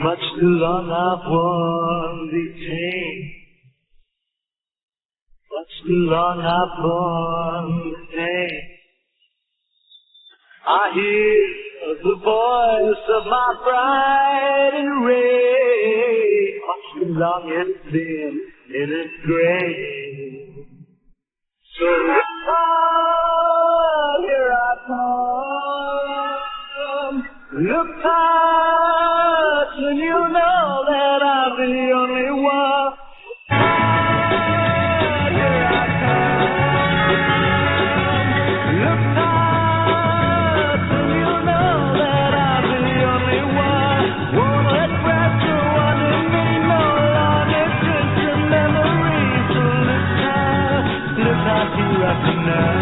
Much too long I've worn the chain. Much too long I've borne the pain. I hear the voice of my bride in rain. Much too long it's been in its grave. So here I come. Look touch and you know that I'm the only one. Here I come. Look touch and you know that I'm the only one. Won't let pressure under me no longer. Just your memory. So look out, here I come now.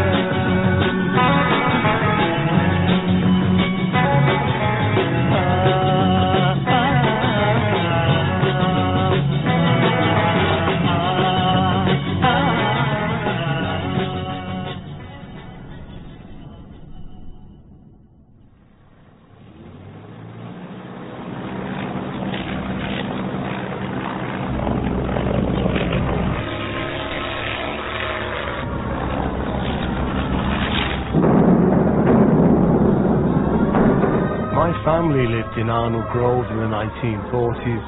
My family lived in Arnold Grove in the 1940s.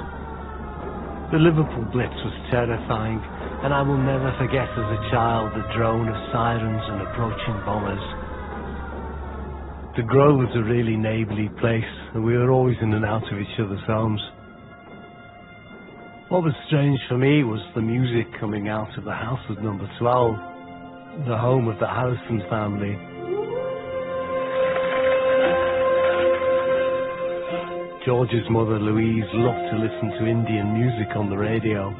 The Liverpool Blitz was terrifying, and I will never forget as a child the drone of sirens and approaching bombers. The Grove was a really neighbourly place, and we were always in and out of each other's homes. What was strange for me was the music coming out of the house of number 12, the home of the Harrison family. George's mother, Louise, loved to listen to Indian music on the radio.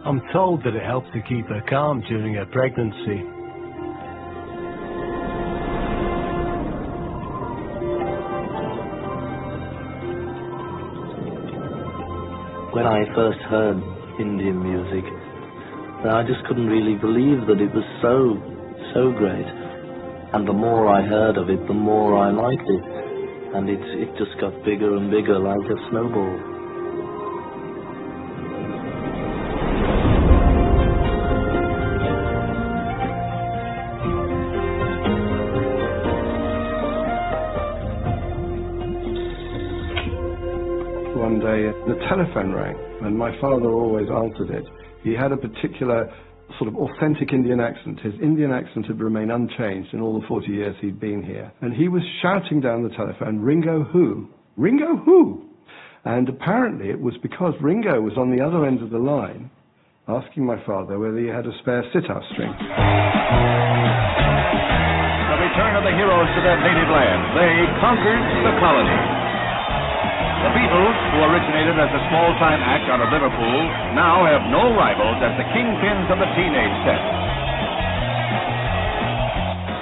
I'm told that it helped to keep her calm during her pregnancy. When I first heard Indian music, I just couldn't really believe that it was so great. And the more I heard of it, the more I liked it. And it just got bigger and bigger like a snowball. One day the telephone rang and my father always answered it. He had a particular sort of authentic Indian accent. His Indian accent had remained unchanged in all the 40 years he'd been here. And he was shouting down the telephone, "Ringo who? Ringo who?" And apparently it was because Ringo was on the other end of the line asking my father whether he had a spare sitar string. The return of the heroes to their native land. They conquered the colony. The Beatles, who originated as a small-time act out of Liverpool, now have no rivals as the kingpins of the teenage set.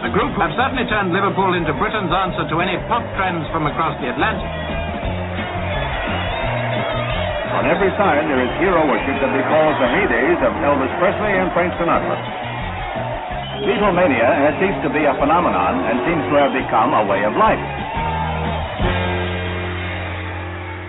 The group have certainly turned Liverpool into Britain's answer to any pop trends from across the Atlantic. On every side, there is hero worship that recalls the heydays of Elvis Presley and Frank Sinatra. Beatlemania has ceased to be a phenomenon and seems to have become a way of life.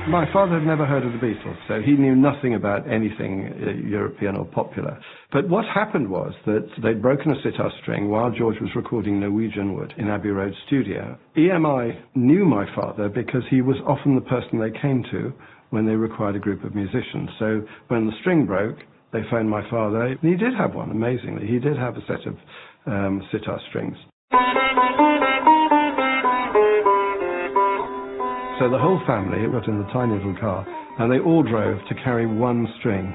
My father had never heard of the Beatles, so he knew nothing about anything European or popular. But what happened was that they'd broken a sitar string while George was recording Norwegian Wood in Abbey Road studio. EMI knew my father because he was often the person they came to when they required a group of musicians. So when the string broke, they phoned my father, and he did have one, amazingly. He did have a set of sitar strings. So the whole family got in the tiny little car, and they all drove to carry one string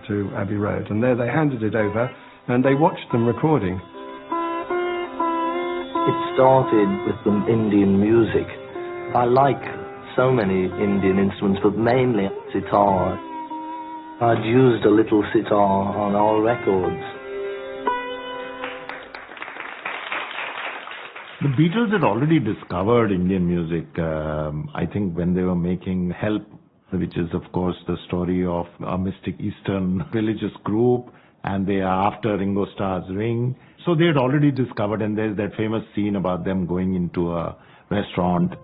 to Abbey Road. And there they handed it over, and they watched them recording. It started with the Indian music. I like so many Indian instruments, but mainly sitar. I'd used a little sitar on our records. The Beatles had already discovered Indian music, I think, when they were making Help, which is, of course, the story of a mystic Eastern religious group, and they are after Ringo Starr's Ring. So they had already discovered, and there's that famous scene about them going into a restaurant.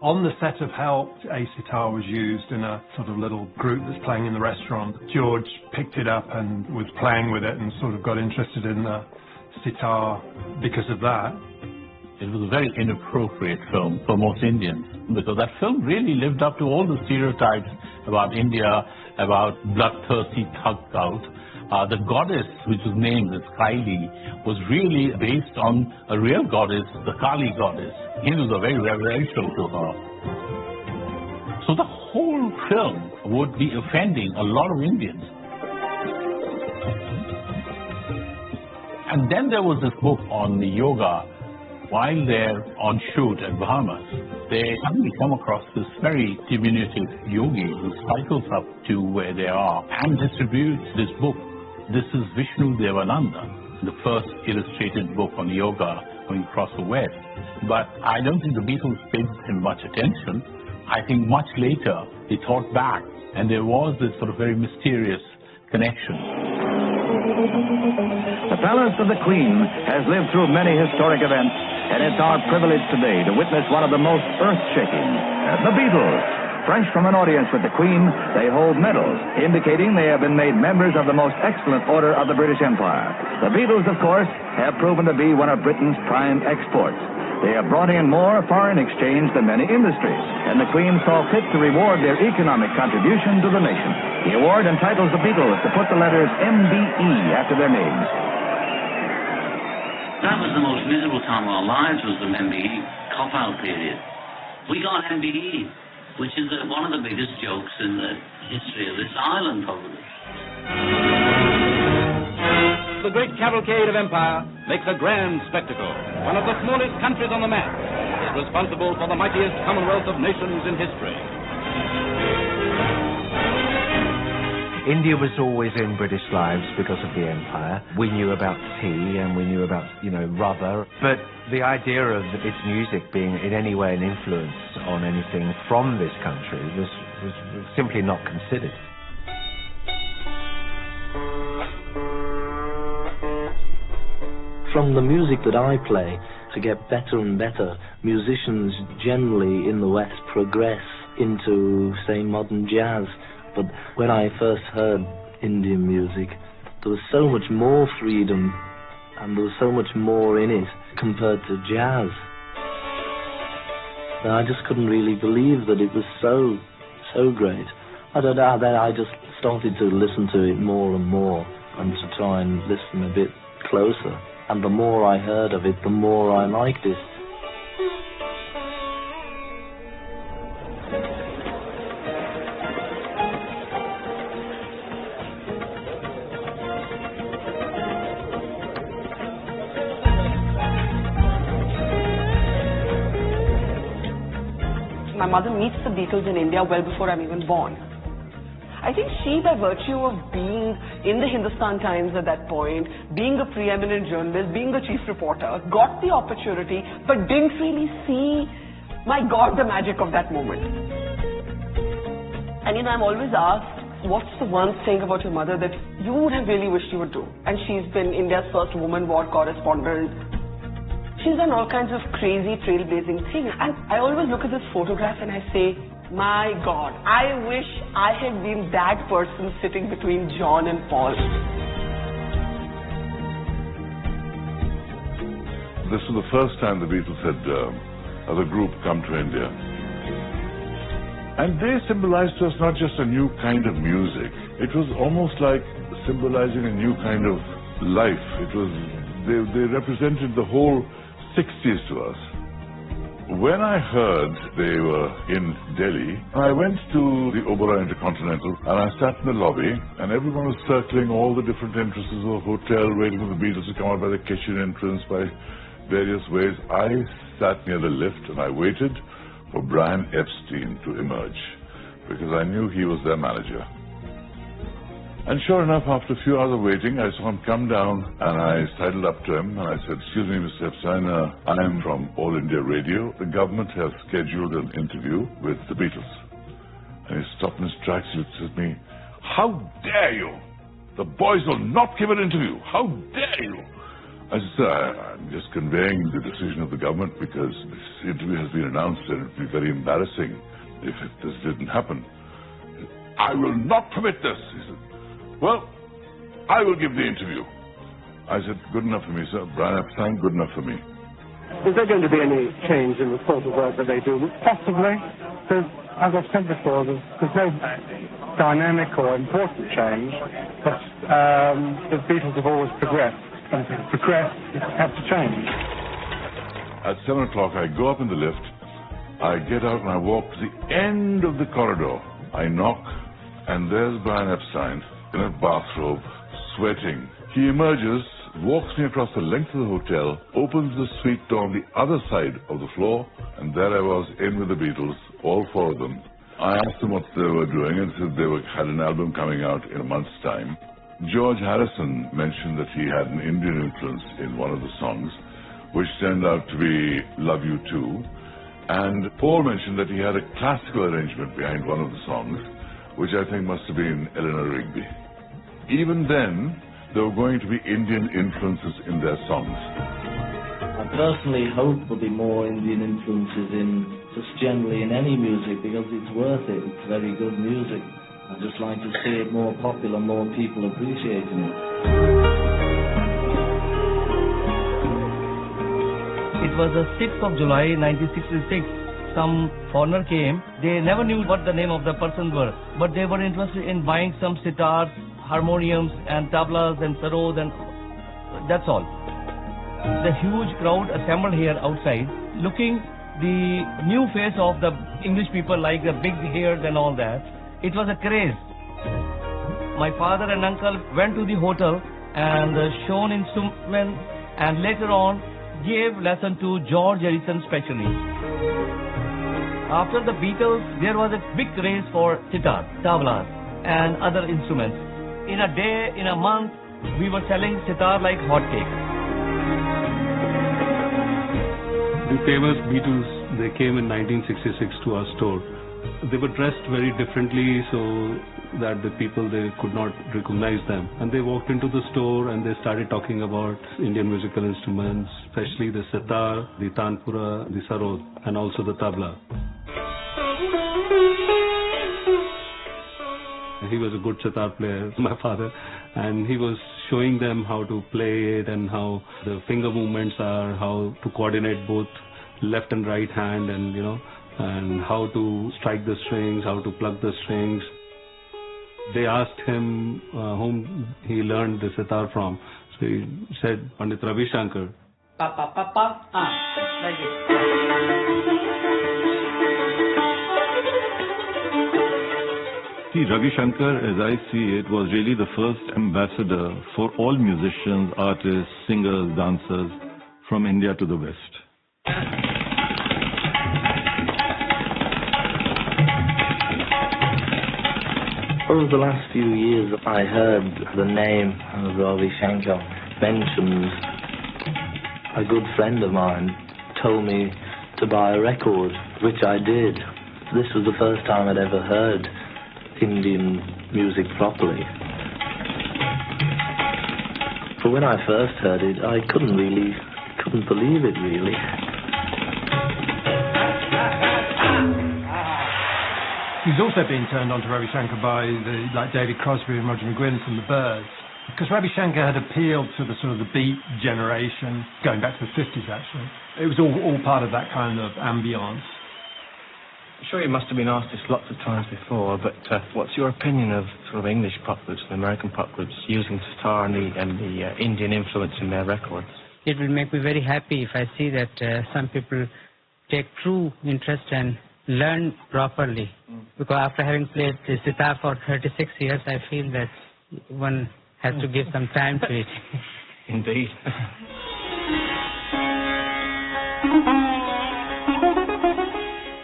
On the set of Help, a sitar was used in a sort of little group that's playing in the restaurant. George picked it up and was playing with it and sort of got interested in the sitar because of that. It was a very inappropriate film for most Indians because that film really lived up to all the stereotypes about India, about bloodthirsty thug cult. The goddess, which was named as Kaili, was really based on a real goddess, the Kali goddess. Hindus are very reverential to her. So the whole film would be offending a lot of Indians. And then there was this book on yoga. While they're on shoot at Bahamas, they suddenly come across this very diminutive yogi who cycles up to where they are and distributes this book. This is Vishnu Devananda, the first illustrated book on yoga going across the West. But I don't think the Beatles paid him much attention. I think much later they thought back and there was this sort of very mysterious connection. The Palace of the Queen has lived through many historic events, and it's our privilege today to witness one of the most earth-shaking, the Beatles. Fresh from an audience with the Queen, they hold medals, indicating they have been made members of the most excellent order of the British Empire. The Beatles, of course, have proven to be one of Britain's prime exports. They have brought in more foreign exchange than many industries, and the Queen saw fit to reward their economic contribution to the nation. The award entitles the Beatles to put the letters MBE after their names. That was the most miserable time of our lives, was the MBE cop-out period. We got MBE, which is one of the biggest jokes in the history of this island, probably. The great cavalcade of empire makes a grand spectacle. One of the smallest countries on the map is responsible for the mightiest commonwealth of nations in history. India was always in British lives because of the empire. We knew about tea and we knew about, rubber. But the idea of its music being in any way an influence on anything from this country was simply not considered. From the music that I play, to get better and better, musicians generally in the West progress into, say, modern jazz. But when I first heard Indian music, there was so much more freedom and there was so much more in it compared to jazz. And I just couldn't really believe that it was so great. I don't know, then I just started to listen to it more and more and to try and listen a bit closer. And the more I heard of it, the more I liked it. My mother meets the Beatles in India well before I'm even born. I think she, by virtue of being in the Hindustan Times at that point, being a preeminent journalist, being a chief reporter, got the opportunity but didn't really see, my God, the magic of that moment. And I'm always asked, what's the one thing about your mother that you would have really wished you would do? And she's been India's first woman war correspondent. She's done all kinds of crazy trailblazing things. And I always look at this photograph and I say, my God, I wish I had been that person sitting between John and Paul. This was the first time the Beatles had, as a group, come to India. And they symbolized to us not just a new kind of music. It was almost like symbolizing a new kind of life. It was, they represented the whole 60s to us. When I heard they were in Delhi, I went to the Oberoi Intercontinental and I sat in the lobby and everyone was circling all the different entrances of the hotel, waiting for the Beatles to come out by the kitchen entrance, by various ways. I sat near the lift and I waited for Brian Epstein to emerge because I knew he was their manager. And sure enough, after a few hours of waiting, I saw him come down and I sidled up to him and I said, "Excuse me, Mr. Epstein, I am from All India Radio. The government has scheduled an interview with the Beatles." And he stopped in his tracks and said to me, "How dare you? The boys will not give an interview. How dare you?" I said, sir, I'm just conveying the decision of the government because this interview has been announced and it would be very embarrassing if this didn't happen. I will not permit this. He said, well, I will give the interview. I said, good enough for me, sir. Brian Epstein, good enough for me. Is there going to be any change in the sort of work that they do? Possibly. As I've said before, there's no dynamic or important change, but the Beatles have always progressed. And to progress, you have to change. At 7 o'clock, I go up in the lift. I get out and I walk to the end of the corridor. I knock, and there's Brian Epstein in a bathrobe, sweating. He emerges, walks me across the length of the hotel, opens the suite door on the other side of the floor, and there I was in with the Beatles, all four of them. I asked them what they were doing and said they had an album coming out in a month's time. George Harrison mentioned that he had an Indian influence in one of the songs, which turned out to be Love You Too. And Paul mentioned that he had a classical arrangement behind one of the songs, which I think must have been Eleanor Rigby. Even then, there were going to be Indian influences in their songs. I personally hope there'll be more Indian influences in, just generally in any music, because it's worth it. It's very good music. I'd just like to see it more popular, more people appreciating it. It was the 6th of July 1966. Some foreigner came. They never knew what the name of the person were, but they were interested in buying some sitars, harmoniums and tablas and sarods, and that's all. The huge crowd assembled here outside, looking the new face of the English people, like the big hairs and all that. It was a craze. My father and uncle went to the hotel and shown instruments, and later on gave lesson to George Harrison specially. After the Beatles, there was a big craze for sitar, tablas and other instruments. In a day, in a month, we were selling sitar like hotcakes. The famous Beatles, they came in 1966 to our store. They were dressed very differently so that the people, they could not recognize them. And they walked into the store and they started talking about Indian musical instruments, especially the sitar, the tanpura, the sarod, and also the tabla. He was a good sitar player, my father, and he was showing them how to play it and how the finger movements are, how to coordinate both left and right hand, and and how to strike the strings, how to pluck the strings. They asked him whom he learned the sitar from. So he said, Pandit Ravi Shankar. Pa, pa, pa, pa, like it. See, Ravi Shankar, as I see it, was really the first ambassador for all musicians, artists, singers, dancers from India to the West. Over the last few years, I heard the name of Ravi Shankar mentioned. A good friend of mine told me to buy a record, which I did. This was the first time I'd ever heard Indian music properly. But when I first heard it, I couldn't believe it really. He's also been turned on to Ravi Shankar by like David Crosby and Roger McGuinn from the Byrds, because Ravi Shankar had appealed to the sort of the beat generation, going back to the 50s actually. It was all part of that kind of ambience. I'm sure you must have been asked this lots of times before, but what's your opinion of sort of English pop groups and American pop groups using sitar and the Indian influence in their records? It will make me very happy if I see that some people take true interest and learn properly. Because after having played the sitar for 36 years, I feel that one has to give some time to it. Indeed.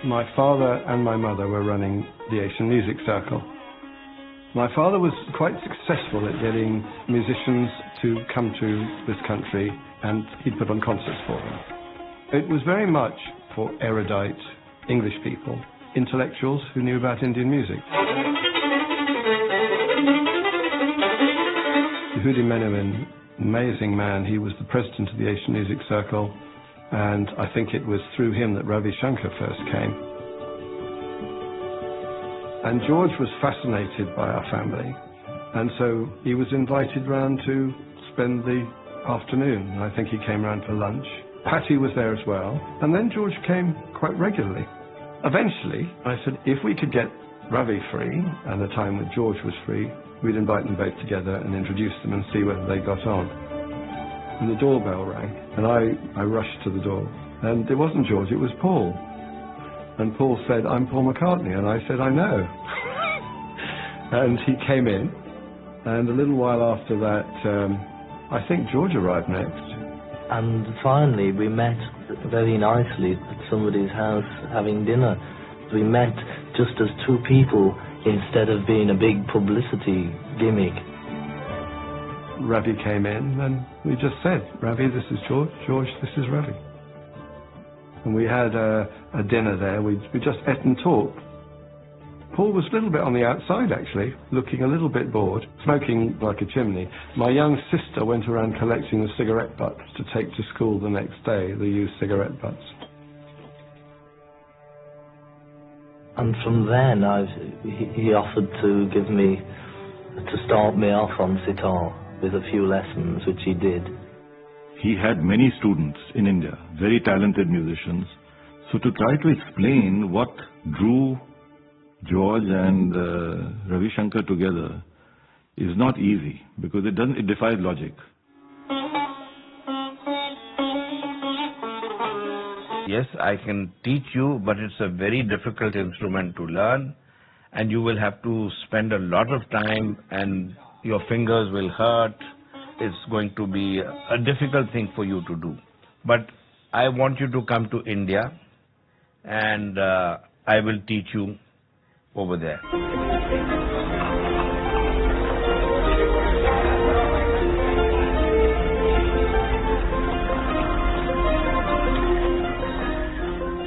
My father and my mother were running the Asian Music Circle. My father was quite successful at getting musicians to come to this country, and he'd put on concerts for them. It was very much for erudite English people, intellectuals who knew about Indian music. Hudi Menuhin amazing man. He was the president of the Asian Music Circle, and I think it was through him that Ravi Shankar first came. And George was fascinated by our family, and so he was invited round to spend the afternoon. I think he came round for lunch. Patty was there as well, and then George came quite regularly. Eventually, I said, if we could get Ravi free, and the time when George was free, we'd invite them both together and introduce them and see whether they got on. And the doorbell rang, and I rushed to the door. And it wasn't George, it was Paul. And Paul said, I'm Paul McCartney, and I said, I know. And he came in, and a little while after that, I think George arrived next. And finally we met very nicely at somebody's house having dinner. We met just as two people instead of being a big publicity gimmick. Ravi came in and we just said, Ravi, this is George, George, this is Ravi. And we had a dinner there, we just ate and talked. Paul was a little bit on the outside actually, looking a little bit bored, smoking like a chimney. My young sister went around collecting the cigarette butts to take to school the next day, the used cigarette butts. And from then he offered to start me off on sitar with a few lessons, which he did. He had many students in India, very talented musicians. So to try to explain what drew George and Ravi Shankar together is not easy, because it defies logic. Yes, I can teach you, but it's a very difficult instrument to learn, and you will have to spend a lot of time and your fingers will hurt. It's going to be a difficult thing for you to do. But I want you to come to India, and I will teach you over there.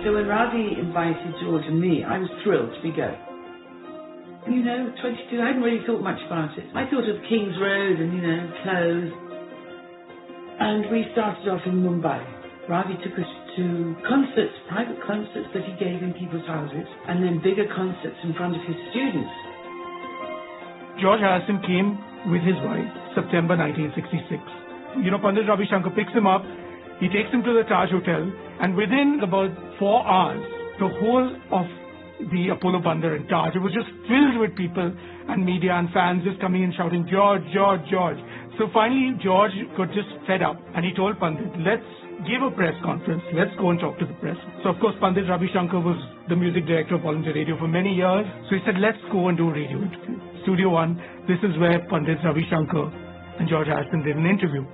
So when Ravi invited George and me, I was thrilled to be going. You know, 22, I hadn't really thought much about it. I thought of King's Road and, clothes. And we started off in Mumbai. Ravi took us to concerts, private concerts that he gave in people's houses, and then bigger concerts in front of his students. George Harrison came with his wife, September 1966. Pandit Ravi Shankar picks him up, he takes him to the Taj Hotel, and within about 4 hours, the whole of the Apollo Bandar and Taj, it was just filled with people and media and fans just coming in shouting, George, George, George. So finally, George got just fed up, and he told Pandit, let's give a press conference, let's go and talk to the press. So of course, Pandit Ravi Shankar was the music director of All India Radio for many years, so he said, let's go and do a radio interview. Studio One, this is where Pandit Ravi Shankar and George Harrison did an interview.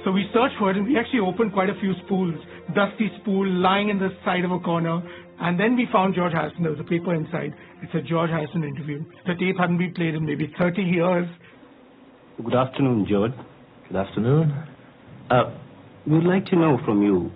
So we searched for it, and we actually opened quite a few spools, dusty spool lying in the side of a corner, and then we found George Harrison. There was a paper inside. It said George Harrison interview. The tape hadn't been played in maybe 30 years. Good afternoon, George. Good afternoon. We'd like to know from you,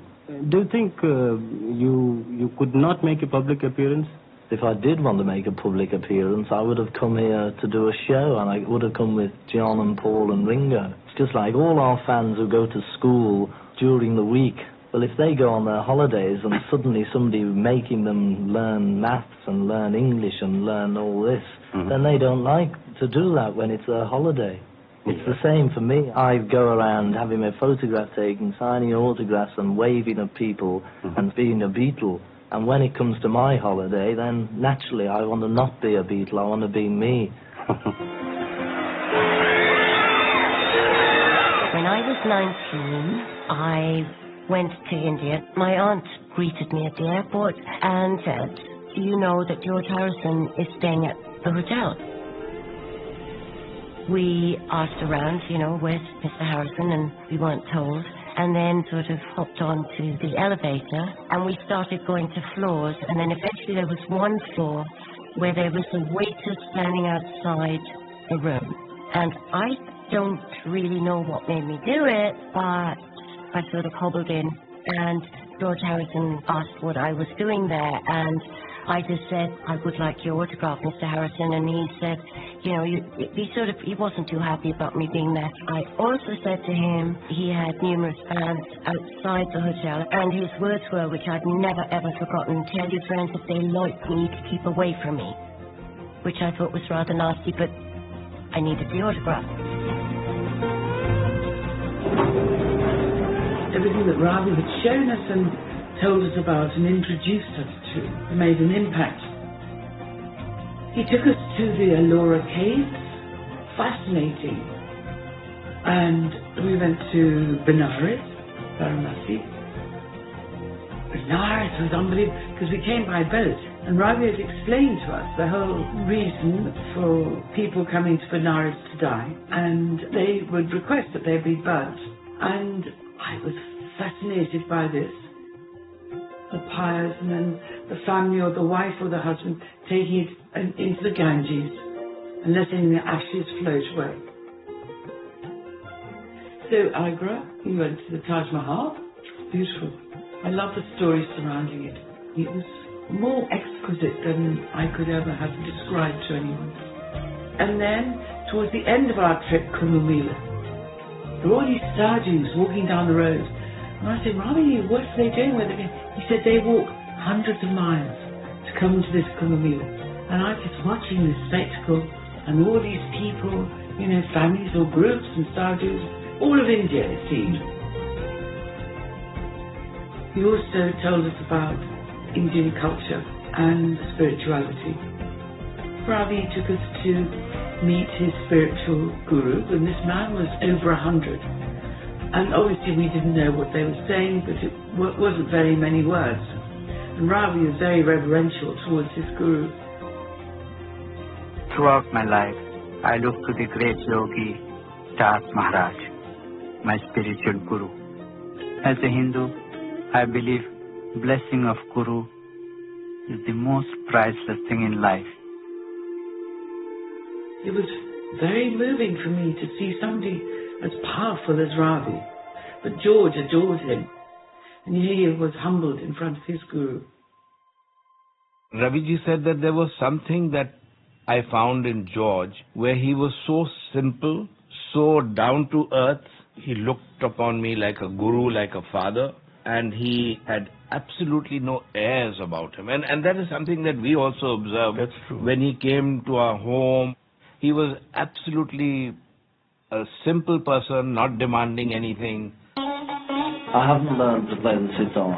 do you think you could not make a public appearance? If I did want to make a public appearance, I would have come here to do a show, and I would have come with John and Paul and Ringo. It's just like all our fans who go to school during the week. Well, if they go on their holidays and suddenly somebody making them learn maths and learn English and learn all this, then they don't like to do that when it's their holiday. It's the same for me. I go around having my photograph taken, signing autographs and waving at people and being a Beatle. And when it comes to my holiday, then naturally I want to not be a Beatle, I want to be me. When I was 19, I went to India. My aunt greeted me at the airport and said, do you know that George Harrison is staying at the hotel? We asked around, where's Mr. Harrison, and we weren't told. And then sort of hopped onto the elevator, and we started going to floors, and then eventually there was one floor where there was a waiter standing outside the room. And I don't really know what made me do it, but I sort of hobbled in, and George Harrison asked what I was doing there, and I just said, I would like your autograph, Mr. Harrison, and he said, you know, he wasn't too happy about me being there. I also said to him, he had numerous fans outside the hotel, and his words were, which I've never ever forgotten, tell your friends if they like me to keep away from me, which I thought was rather nasty, but I needed the autograph. Everything that Ravi had shown us and told us about and introduced us to made an impact. He took us to the Ellora Caves, fascinating, and we went to Benares, Varanasi. Benares was unbelievable because we came by boat, and Ravi had explained to us the whole reason for people coming to Benares to die, and they would request that they be burnt, and I was fascinated by this. The pyres, and then the family or the wife or the husband taking it into the Ganges and letting the ashes float away. So Agra, we went to the Taj Mahal. Beautiful. I love the story surrounding it. It was more exquisite than I could ever have described to anyone. And then, towards the end of our trip, Kumbh Mela, there were all these sadhus walking down the road. And I said, Rami, what are they doing with it? He said they walk hundreds of miles to come to this Kumbh Mela. And I was just watching this spectacle and all these people, you know, families or groups and sadhus, all of India it seemed. He also told us about Indian culture and spirituality. Ravi took us to meet his spiritual guru, and this man was over 100. And obviously we didn't know what they were saying, but it wasn't very many words. And Ravi was very reverential towards his guru. Throughout my life, I look to the great yogi, Das Maharaj, my spiritual guru. As a Hindu, I believe blessing of guru is the most priceless thing in life. It was very moving for me to see somebody as powerful as Ravi. But George adored him, and he was humbled in front of his guru. Raviji said that there was something that I found in George where he was so simple, so down to earth. He looked upon me like a guru, like a father, and he had absolutely no airs about him. And that is something that we also observed. That's true. When he came to our home. He was absolutely a simple person, not demanding anything. I haven't learned to play the sitar.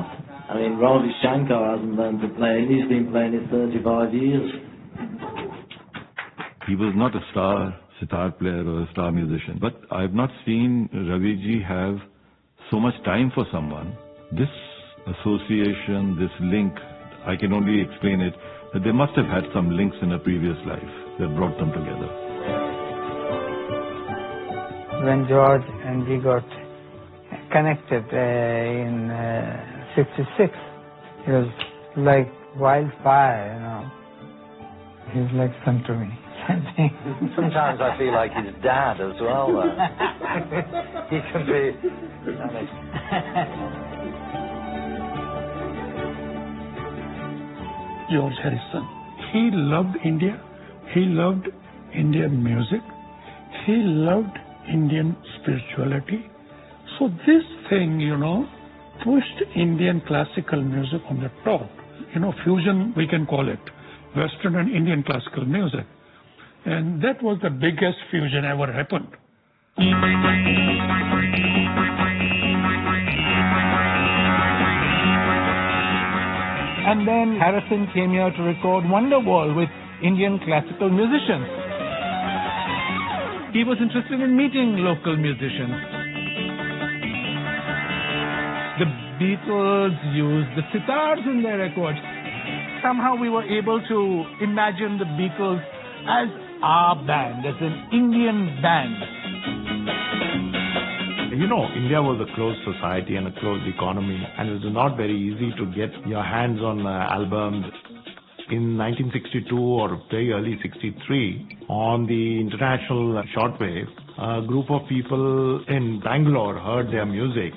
I mean, Ravi Shankar hasn't learned to play, and he's been playing it 35 years. He was not a star sitar player or a star musician, but I've not seen Raviji have so much time for someone. This association, this link, I can only explain it, that they must have had some links in a previous life that brought them together. When George and we got connected in 66, it was like wildfire, you know. He's like son to me. Sometimes I feel like his dad as well. He can be... George Harrison. He loved India. He loved Indian music. He loved Indian spirituality. So this thing, you know, pushed Indian classical music on the top. You know, fusion, we can call it. Western and Indian classical music. And that was the biggest fusion ever happened. And then Harrison came here to record Wonderwall with Indian classical musicians. He was interested in meeting local musicians. The Beatles used the sitars in their records. Somehow we were able to imagine the Beatles as our band, as an Indian band. You know, India was a closed society and a closed economy, and it was not very easy to get your hands on albums. In 1962 or very early 63, on the international shortwave, a group of people in Bangalore heard their music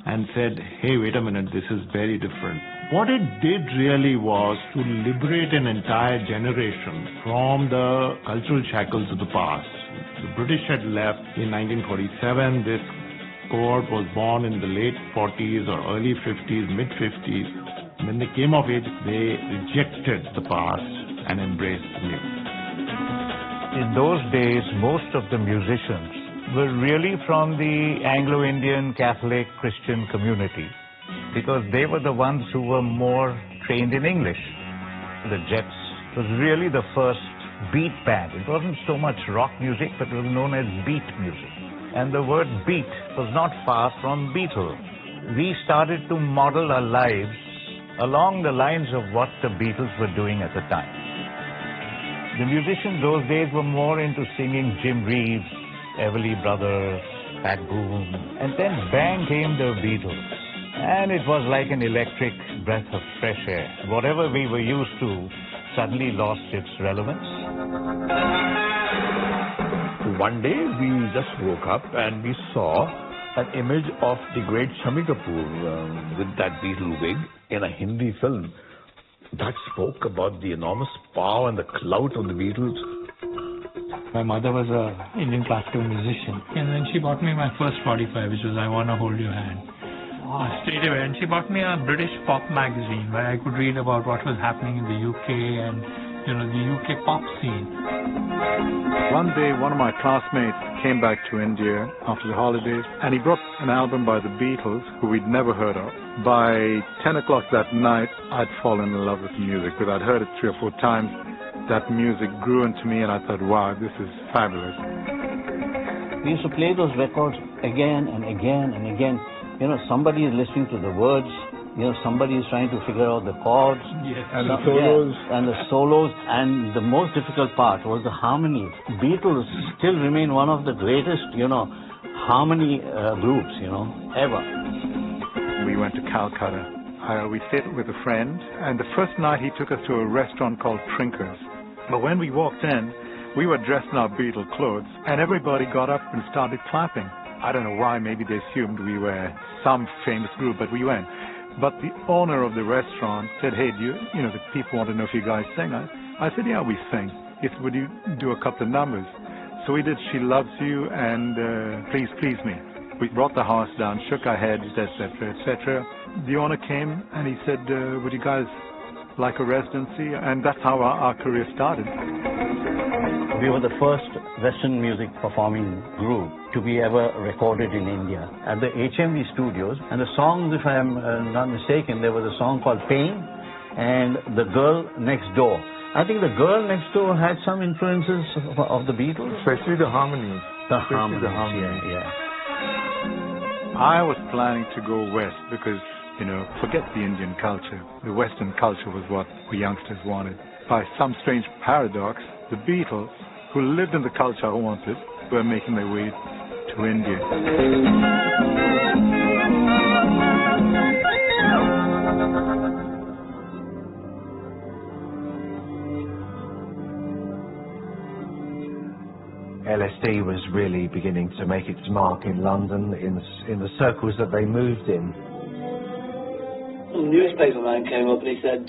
and said, hey, wait a minute, this is very different. What it did really was to liberate an entire generation from the cultural shackles of the past. The British had left in 1947. This cohort was born in the late 40s or early 50s, mid-50s. When they came of age, they rejected the past and embraced the new. In those days, most of the musicians were really from the Anglo-Indian Catholic Christian community, because they were the ones who were more trained in English. The Jets was really the first beat band. It wasn't so much rock music, but it was known as beat music. And the word beat was not far from Beatle. We started to model our lives along the lines of what the Beatles were doing at the time. The musicians those days were more into singing Jim Reeves, Everly Brothers, Pat Boone, and then bang came the Beatles. And it was like an electric breath of fresh air. Whatever we were used to suddenly lost its relevance. One day we just woke up and we saw an image of the great Shami Kapoor with that Beatle wig in a Hindi film that spoke about the enormous power and the clout of the Beatles. My mother was an Indian classical musician, and then she bought me my first 45, which was I Wanna Hold Your Hand. Straight away, and she bought me a British pop magazine where I could read about what was happening in the UK and, you know, the UK pop scene. One day, one of my classmates came back to India after the holidays, and he brought an album by the Beatles, who we'd never heard of. By 10 o'clock that night, I'd fallen in love with the music, because I'd heard it 3 or 4 times. That music grew into me, and I thought, wow, this is fabulous. We used to play those records again and again and again. You know, somebody is listening to the words, you know, somebody is trying to figure out the chords. Yes. And the solos. Yeah, and the solos. And the most difficult part was the harmony. Beatles still remain one of the greatest, you know, harmony groups, you know, ever. We went to Calcutta. We stayed with a friend, and the first night he took us to a restaurant called Trinkers. But when we walked in, we were dressed in our Beatle clothes, and everybody got up and started clapping. I don't know why, maybe they assumed we were some famous group, but we weren't. But the owner of the restaurant said, hey, you know, the people want to know if you guys sing. I said, yeah, we sing. He said, would you do a couple of numbers? So we did She Loves You and Please Please Me. We brought the house down, shook our heads, etc., etc. The owner came and he said, would you guys like a residency? And that's how our career started. We were the first Western music performing group to be ever recorded in India at the HMV studios. And the songs, if I am not mistaken, there was a song called Pain and The Girl Next Door. I think The Girl Next Door had some influences of the Beatles. Especially the harmonies. Yeah. I was planning to go west because, you know, forget the Indian culture. The Western culture was what we youngsters wanted. By some strange paradox, the Beatles, who lived in the culture I wanted, were making their way to India. LSD was really beginning to make its mark in London, in the circles that they moved in. Some newspaper man came up and he said,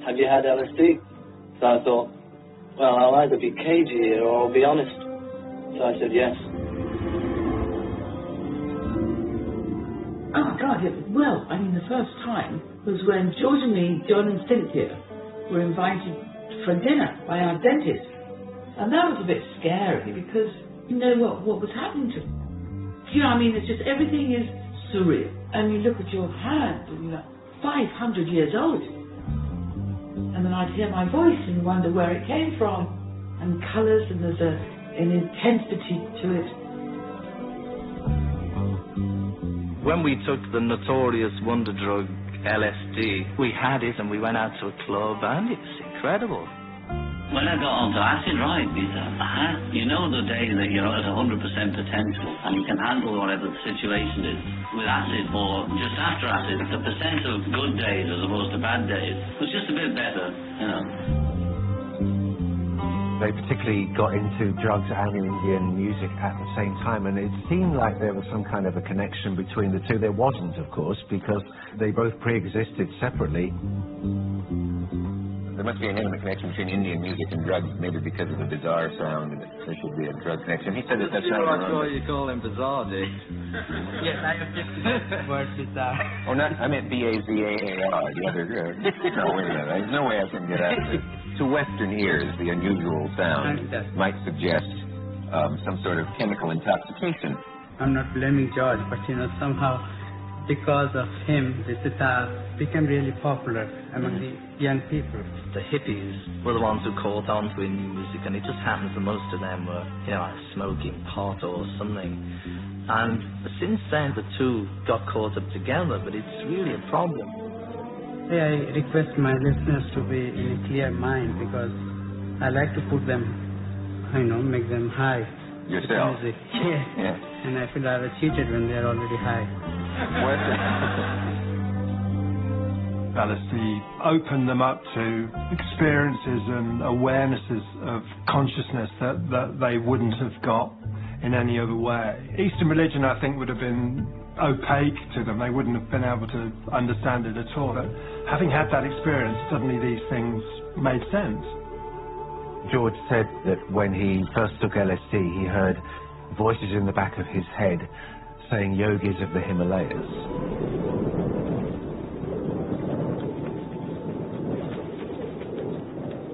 have you had LSD? So I thought, well, I'll either be cagey here or I'll be honest. So I said yes. Oh, God, well, I mean, the first time was when George and me, John and Cynthia, were invited for dinner by our dentist. And that was a bit scary because you know what was happening to them. You know, I mean, it's just everything is surreal. And you look at your hand and you're like 500 years old. And then I'd hear my voice and wonder where it came from. And colours, and there's an intensity to it. When we took the notorious wonder drug LSD, we had it and we went out to a club and it's incredible. When I got onto acid, right, you know the day that you're at 100% potential and you can handle whatever the situation is. With acid or just after acid, the percent of good days as opposed to bad days was just a bit better, you know. They particularly got into drugs and Indian music at the same time, and it seemed like there was some kind of a connection between the two. There wasn't, of course, because they both pre-existed separately. There must be an intimate connection between Indian music and drugs, maybe because of the bizarre sound, and there should be a drug connection. He said that that's not I'm sure you call him bizarre, Dick. Yes, I have just the word bizarre. Oh, not, I meant B-A-Z-A-A-R, the other. No, wait a minute. There's no way I can get at it. To Western ears, the unusual sound might suggest some sort of chemical intoxication. I'm not blaming George, but somehow because of him, the sitar became really popular among the young people. The hippies were the ones who caught on to Indian music, and it just happens that most of them were, smoking pot or something. And since then, the two got caught up together, but it's really a problem. I request my listeners to be in a clear mind, because I like to put them, make them high. Yourself? Music. Yeah. And I feel I was cheated when they're already high. LSD opened them up to experiences and awarenesses of consciousness that they wouldn't have got in any other way. Eastern religion, I think, would have been opaque to them. They wouldn't have been able to understand it at all. But having had that experience, suddenly these things made sense. George said that when he first took LSD, he heard voices in the back of his head saying yogis of the Himalayas.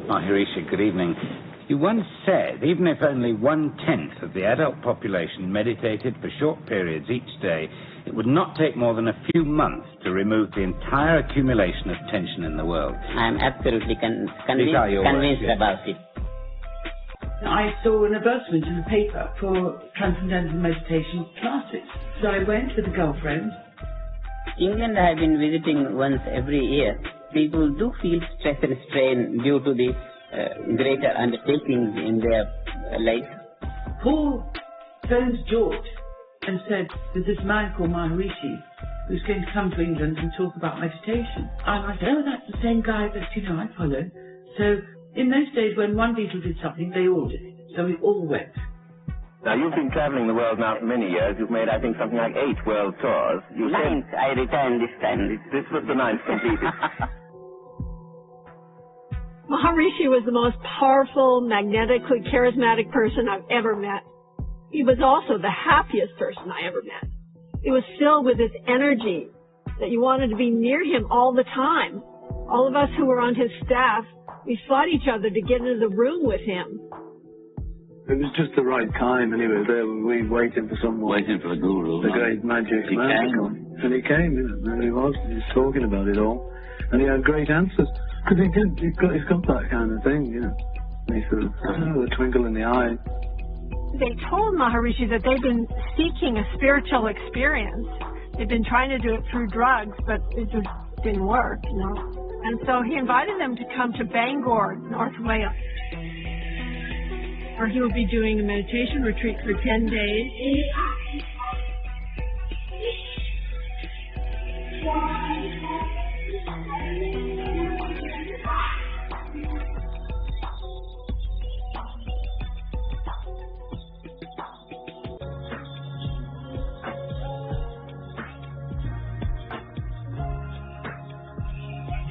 Maharishi, good evening. You once said even if only 1/10 of the adult population meditated for short periods each day, it would not take more than a few months to remove the entire accumulation of tension in the world. I am absolutely convinced about it. I saw an advertisement in the paper for transcendental meditation classes. So I went with a girlfriend. England I have been visiting once every year. People do feel stress and strain due to these greater undertakings in their life. Paul phoned George and said, there's this man called Maharishi who's going to come to England and talk about meditation. And I said, oh, that's the same guy that, I follow. So in those days when one Beatle did something, they all did it. So we all went. Now, you've been traveling the world now for many years. You've made, I think, something like 8 world tours. Ninth, I returned this time. This was the 9th completed. Maharishi was the most powerful, magnetically charismatic person I've ever met. He was also the happiest person I ever met. He was filled with this energy that you wanted to be near him all the time. All of us who were on his staff, we fought each other to get into the room with him. It was just the right time, and he was there. We waiting for someone. Waiting for the guru. The great magic man to come. And he came, and he was talking about it all. And he had great answers. Because he's got that kind of thing, And he sort of, the twinkle in the eye. They told Maharishi that they've been seeking a spiritual experience. They've been trying to do it through drugs, but it just didn't work, And so he invited them to come to Bangor, North Wales, where he will be doing a meditation retreat for 10 days.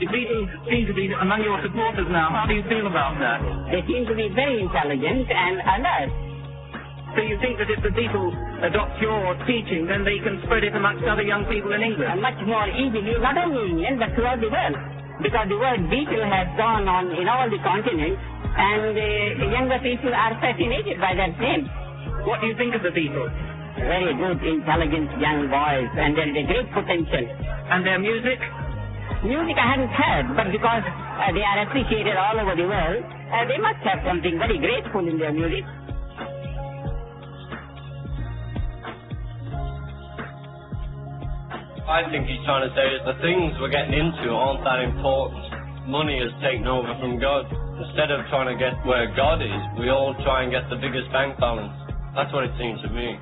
The Beatles seem to be among your supporters now. How do you feel about that? They seem to be very intelligent and alert. So you think that if the Beatles adopt your teaching, then they can spread it amongst other young people in England? Much more easily, not only in England, but throughout the world. Because the word Beatle has gone on in all the continents, and younger people are fascinated by that name. What do you think of the Beatles? Very good, intelligent young boys, and there is a great potential. And their music? Music I hadn't heard, but because they are appreciated all over the world, they must have something very graceful in their music. I think he's trying to say is the things we're getting into aren't that important. Money has taken over from God. Instead of trying to get where God is, we all try and get the biggest bank balance. That's what it seems to me.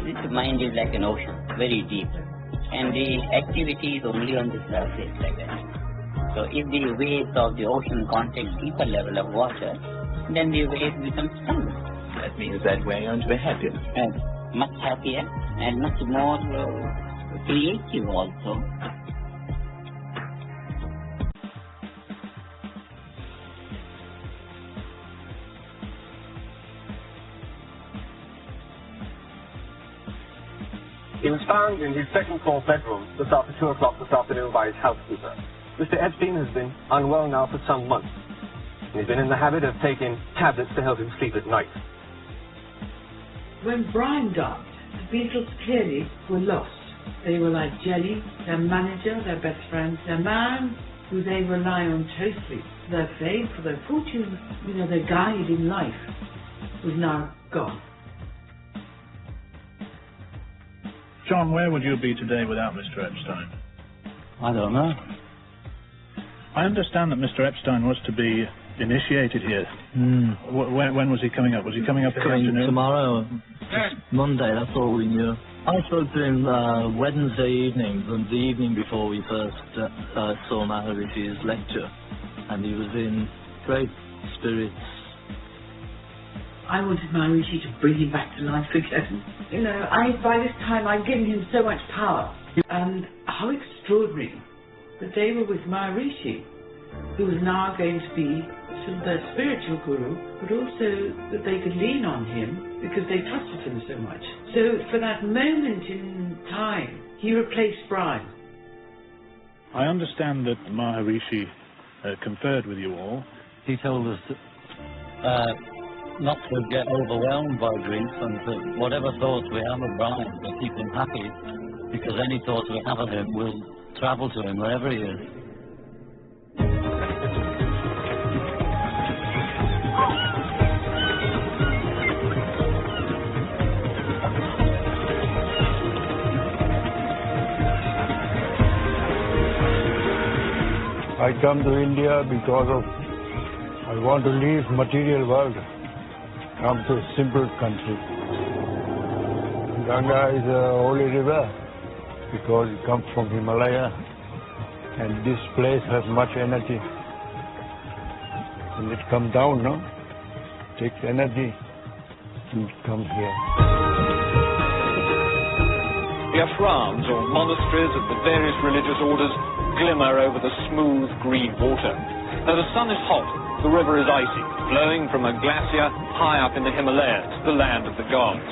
This mind is like an ocean, very deep. And the activity is only on the surface like that. So if the waves of the ocean contact deeper level of water, then the waves become stronger. That means that we're going to be happier. Much happier and much more creative also. He was found in his second-floor bedroom just after 2 o'clock this afternoon by his housekeeper. Mr. Epstein has been unwell now for some months. He's been in the habit of taking tablets to help him sleep at night. When Brian died, the Beatles clearly were lost. They were like Jelly, their manager, their best friend, their man who they rely on totally for their fame, for their fortune, their guide in life, was now gone. John, where would you be today without Mr. Epstein? I don't know. I understand that Mr. Epstein was to be initiated here. When was he coming up? Was he coming up this afternoon? Tomorrow, Monday, that's all we knew. I spoke to him Wednesday evening, the evening before we first saw Maharishi's lecture, and he was in great spirits. I wanted Maharishi to bring him back to life again. By this time I'd given him so much power. And how extraordinary that they were with Maharishi, who was now going to be sort of their spiritual guru, but also that they could lean on him because they trusted him so much. So for that moment in time, he replaced Brian. I understand that Maharishi conferred with you all. He told us not to get overwhelmed by grief, and that whatever thoughts we have of Brian, to keep him happy, because any thoughts we have of him will travel to him wherever he is. I come to India because of I want to leave material world, come to a simple country. Ganga is a holy river because it comes from Himalaya, and this place has much energy. And it comes down, no? Takes energy and it comes here. The ashrams, or monasteries of the various religious orders, glimmer over the smooth green water. Though the sun is hot, the river is icy, flowing from a glacier high up in the Himalayas, the land of the gods.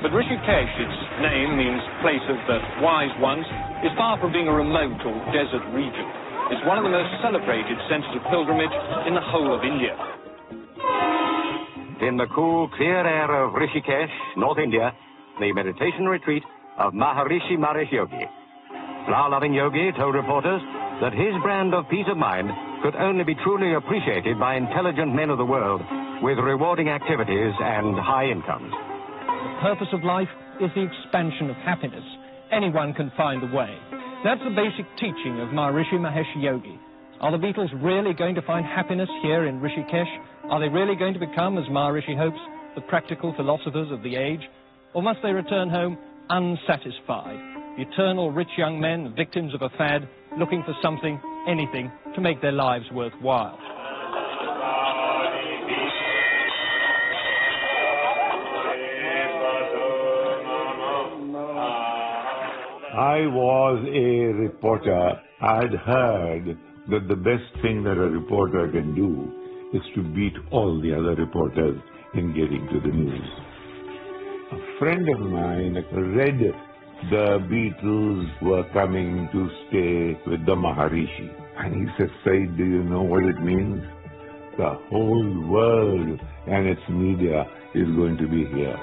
But Rishikesh, its name means place of the wise ones, is far from being a remote or desert region. It's one of the most celebrated centers of pilgrimage in the whole of India. In the cool, clear air of Rishikesh, North India, the meditation retreat of Maharishi Mahesh Yogi. Flower-loving yogi told reporters that his brand of peace of mind could only be truly appreciated by intelligent men of the world with rewarding activities and high incomes. The purpose of life is the expansion of happiness. Anyone can find the way. That's the basic teaching of Maharishi Mahesh Yogi. Are the Beatles really going to find happiness here in Rishikesh? Are they really going to become, as Maharishi hopes, the practical philosophers of the age? Or must they return home unsatisfied, eternal rich young men, victims of a fad, looking for something, anything, to make their lives worthwhile? I was a reporter. I'd heard that the best thing that a reporter can do is to beat all the other reporters in getting to the news. A friend of mine read the Beatles were coming to stay with the Maharishi. And he said, Said, do you know what it means? The whole world and its media is going to be here.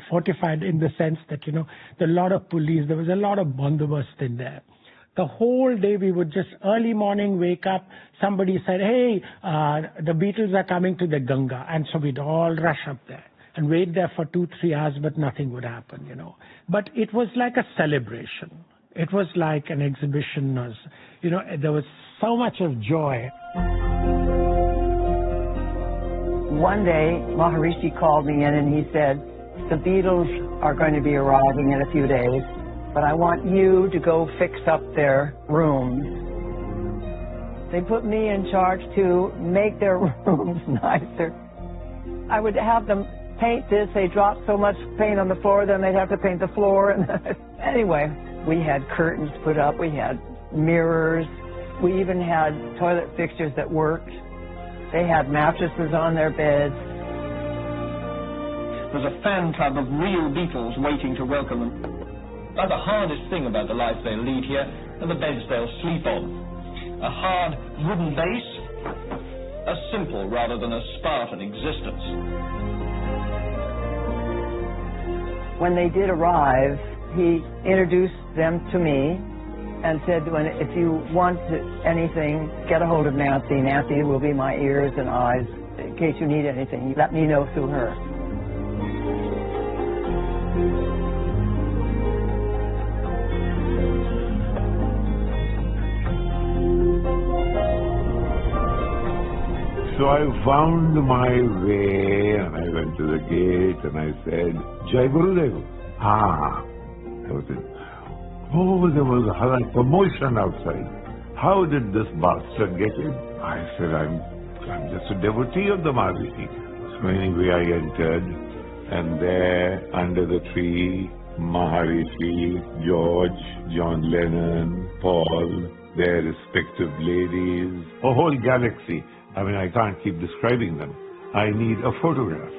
Fortified in the sense that, there were a lot of police, there was a lot of bandobast in there. The whole day we would just early morning wake up, somebody said, hey, the Beatles are coming to the Ganga. And so we'd all rush up there and wait there for 2-3 hours, but nothing would happen, But it was like a celebration. It was like an exhibition. There was so much of joy. One day, Maharishi called me in and he said, the Beatles are going to be arriving in a few days, but I want you to go fix up their rooms. They put me in charge to make their rooms nicer. I would have them paint this. They dropped so much paint on the floor, then they'd have to paint the floor. And anyway, we had curtains put up. We had mirrors. We even had toilet fixtures that worked. They had mattresses on their beds. There's a fan club of real Beatles waiting to welcome them. But the hardest thing about the life they'll lead here are the beds they'll sleep on. A hard wooden base, a simple rather than a Spartan existence. When they did arrive, he introduced them to me and said, if you want anything, get a hold of Nancy. Nancy will be my ears and eyes in case you need anything. Let me know through her. So I found my way and I went to the gate and I said, Jai Gurudev. That was it. Oh, there was a commotion outside. How did this bastard get in? I said, I'm just a devotee of the Maharishi. So anyway, I entered, and there, under the tree, Maharishi, George, John Lennon, Paul, their respective ladies, a whole galaxy. I mean, I can't keep describing them. I need a photograph.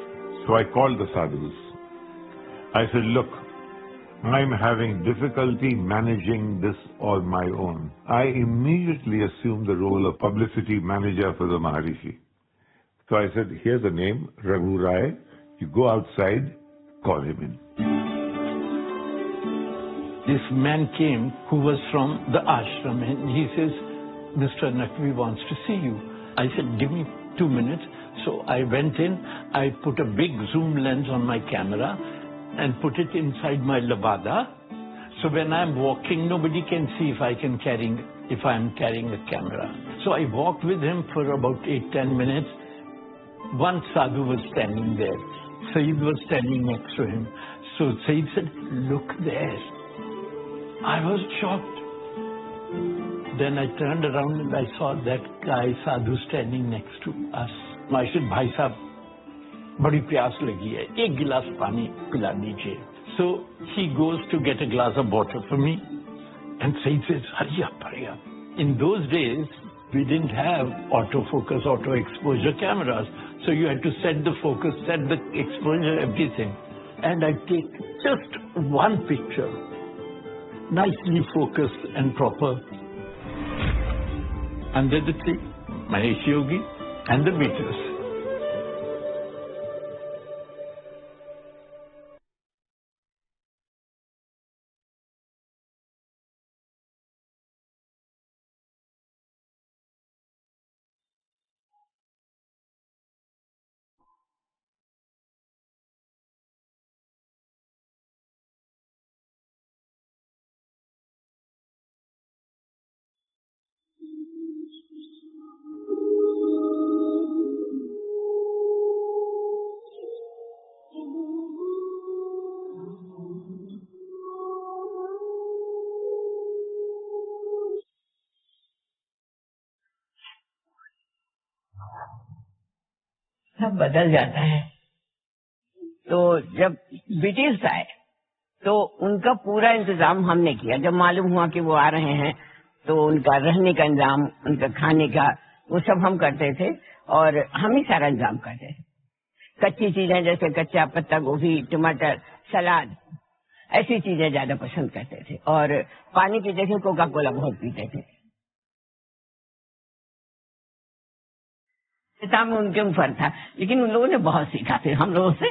So I called the sadhus. I said, look, I'm having difficulty managing this on my own. I immediately assumed the role of publicity manager for the Maharishi. So I said, here's a name, Raghu Rai. You go outside, call him in. This man came who was from the ashram and he says, Mr. Naqvi wants to see you. I said, give me 2 minutes. So I went in, I put a big zoom lens on my camera and put it inside my labada. So when I'm walking, nobody can see if I'm carrying a camera. So I walked with him for about 8-10 minutes. One sadhu was standing there. Sayyid was standing next to him. So Sayyid said, look there. I was shocked. Then I turned around and I saw that guy sadhu standing next to us. I said, Bhai Sahab, badi pyas lagi hai. Ek gilas pani pila dijiye. So he goes to get a glass of water for me. And Sayyid says, hurry up, hurry up. In those days, we didn't have autofocus, auto exposure cameras. So you had to set the focus, set the exposure, everything. And I take just one picture, nicely focused and proper. Under the tree, Mahesh Yogi and the Beatles. सब बदल जाता है। तो जब British आए तो उनका पूरा इंतजाम हमने किया। जब मालूम हुआ कि वो आ रहे हैं तो उनका रहने का इंतजाम, उनका खाने का, वो सब हम करते थे और हम ही सारा इंतजाम करते थे। कच्ची चीजें जैसे कच्चा पत्ता गोभी, टमाटर, सलाद, ऐसी चीजें ज्यादा पसंद करते थे। और पानी पीते थे, कोका कोला बहुत पीते थे। में उनके ऊपर था, लेकिन उन लोगों ने बहुत सीखा फिर हम लोगों से,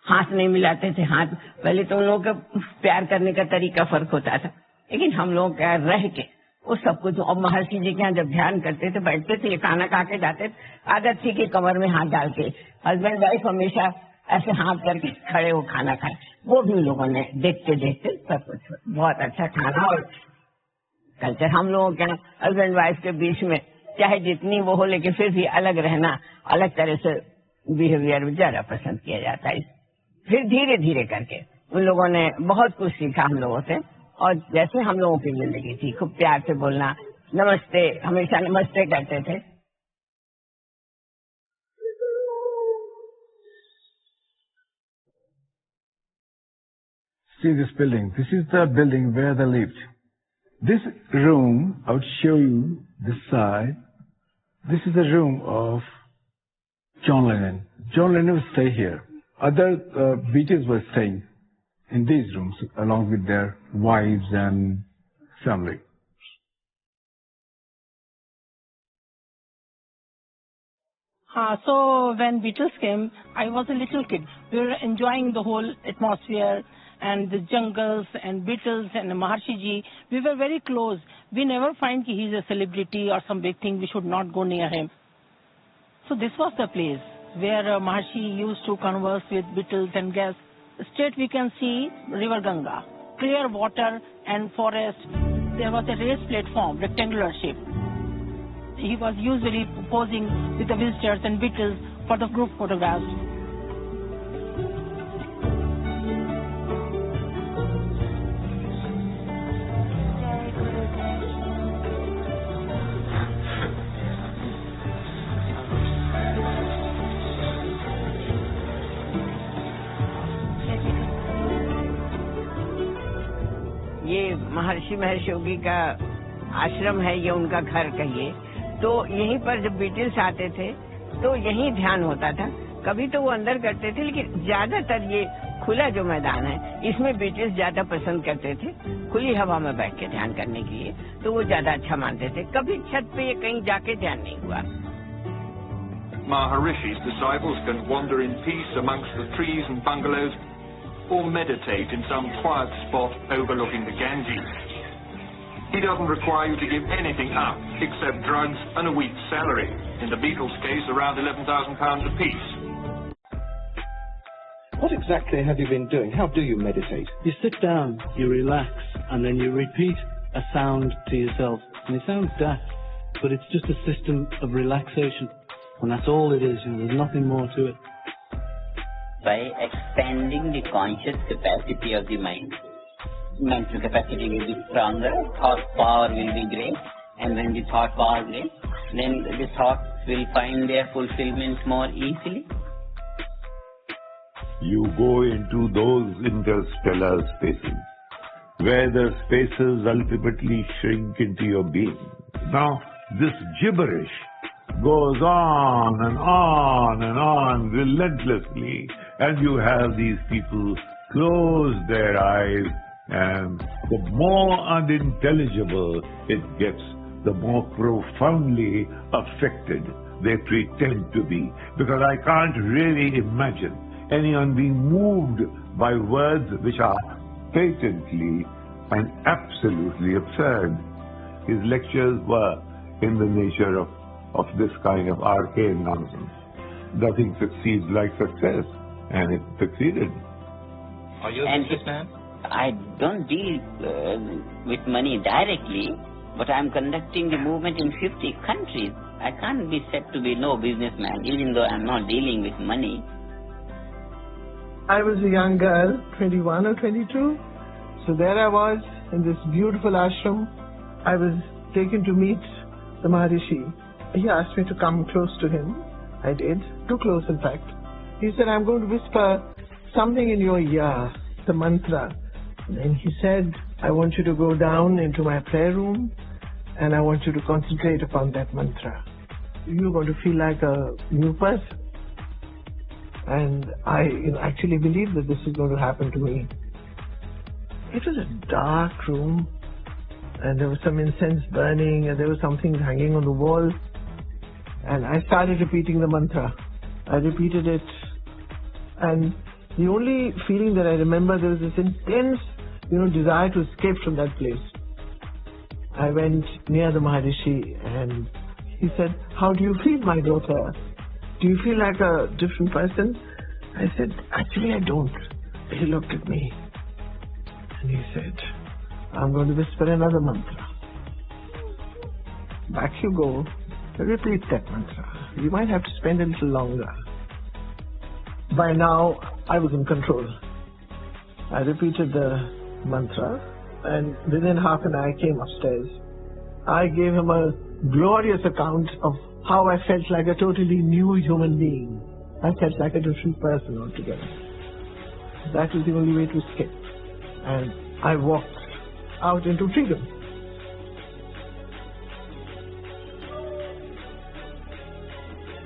हाथ नहीं मिलाते थे, हाथ पहले तो उन लोगों का प्यार करने का तरीका फर्क होता था, लेकिन हम लोग क्या रह के वो सब कुछ। अब महर्षि जी के यहाँ जब ध्यान करते थे, बैठते थे, खाना खा के जाते थे, आदत थी कि कमर में हाथ डाल के हस्बैंड वाइफ हमेशा ऐसे हाथ करके खड़े हो खाना खाए। वो भी लोगों ने देखते देखते सब कुछ बहुत अच्छा खाना और कल्चर। हम लोगों के हस्बैंड वाइफ के बीच में चाहे जितनी वो हो, लेकिन फिर भी अलग रहना, अलग तरह से बिहेवियर ज्यादा पसंद किया जाता है। फिर धीरे धीरे करके उन लोगों ने बहुत कुछ सीखा हम लोगों से, और जैसे हम लोगों की जिंदगी थी, खूब प्यार से बोलना, नमस्ते, हमेशा नमस्ते करते थे। See this building. This is the building where they lived. This room, I would show you this side. This is the room of John Lennon. John Lennon would stay here. Other Beatles were staying in these rooms along with their wives and family. So when Beatles came, I was a little kid. We were enjoying the whole atmosphere and the jungles and Beatles and Maharshi ji. We were very close. We never find that he's a celebrity or some big thing. We should not go near him. So this was the place where Maharshi used to converse with Beatles and guests. Straight we can see River Ganga, clear water and forest. There was a raised platform, rectangular shape. He was usually posing with the visitors and Beatles for the group photographs. ये महर्षि महेश योगी का आश्रम है, ये उनका घर कहिए। तो यहीं पर जब बीटल्स आते थे तो यहीं ध्यान होता था। कभी तो वो अंदर करते थे, लेकिन ज्यादातर ये खुला जो मैदान है इसमें बीटल्स ज्यादा पसंद करते थे, खुली हवा में बैठ के ध्यान करने के लिए, तो वो ज्यादा अच्छा मानते थे। कभी छत पे कहीं जाके ध्यान नहीं हुआ। Maharishi's disciples can wander in peace amongst the trees and bungalows, or meditate in some quiet spot overlooking the Ganges. He doesn't require you to give anything up except drugs and a week's salary. In the Beatles' case, around £11,000 apiece. What exactly have you been doing? How do you meditate? You sit down, you relax, and then you repeat a sound to yourself. And it sounds daft, but it's just a system of relaxation. And that's all it is, there's nothing more to it. By expanding the conscious capacity of the mind, mental capacity will be stronger, thought power will be great, and when the thought power is great, then the thoughts will find their fulfillment more easily. You go into those interstellar spaces, where the spaces ultimately shrink into your being. Now, this gibberish goes on and on and on relentlessly, and you have these people close their eyes, and the more unintelligible it gets, the more profoundly affected they pretend to be. Because I can't really imagine anyone being moved by words which are patently and absolutely absurd. His lectures were in the nature of this kind of arcane nonsense. Nothing succeeds like success, and it succeeded. Are you a businessman? I don't deal with money directly, but I'm conducting the movement in 50 countries. I can't be said to be no businessman, even though I'm not dealing with money. I was a young girl, 21 or 22. So there I was in this beautiful ashram. I was taken to meet the Maharishi. He asked me to come close to him. I did, too close in fact. He said, I'm going to whisper something in your ear, the mantra. And he said, I want you to go down into my prayer room and I want you to concentrate upon that mantra. You're going to feel like a new person. And I actually believe that this is going to happen to me. It was a dark room and there was some incense burning and there was something hanging on the wall. And I started repeating the mantra. I repeated it and The only feeling that I remember, there was this intense, desire to escape from that place. I went near the Maharishi and he said, "How do you feel, my daughter? Do you feel like a different person?" I said, "Actually, I don't." He looked at me and he said, "I'm going to whisper another mantra. Back you go. Repeat that mantra. You might have to spend a little longer." By now, I was in control. I repeated the mantra, and within half an hour I came upstairs. I gave him a glorious account of how I felt like a totally new human being. I felt like a different person altogether. That was the only way to escape. And I walked out into freedom.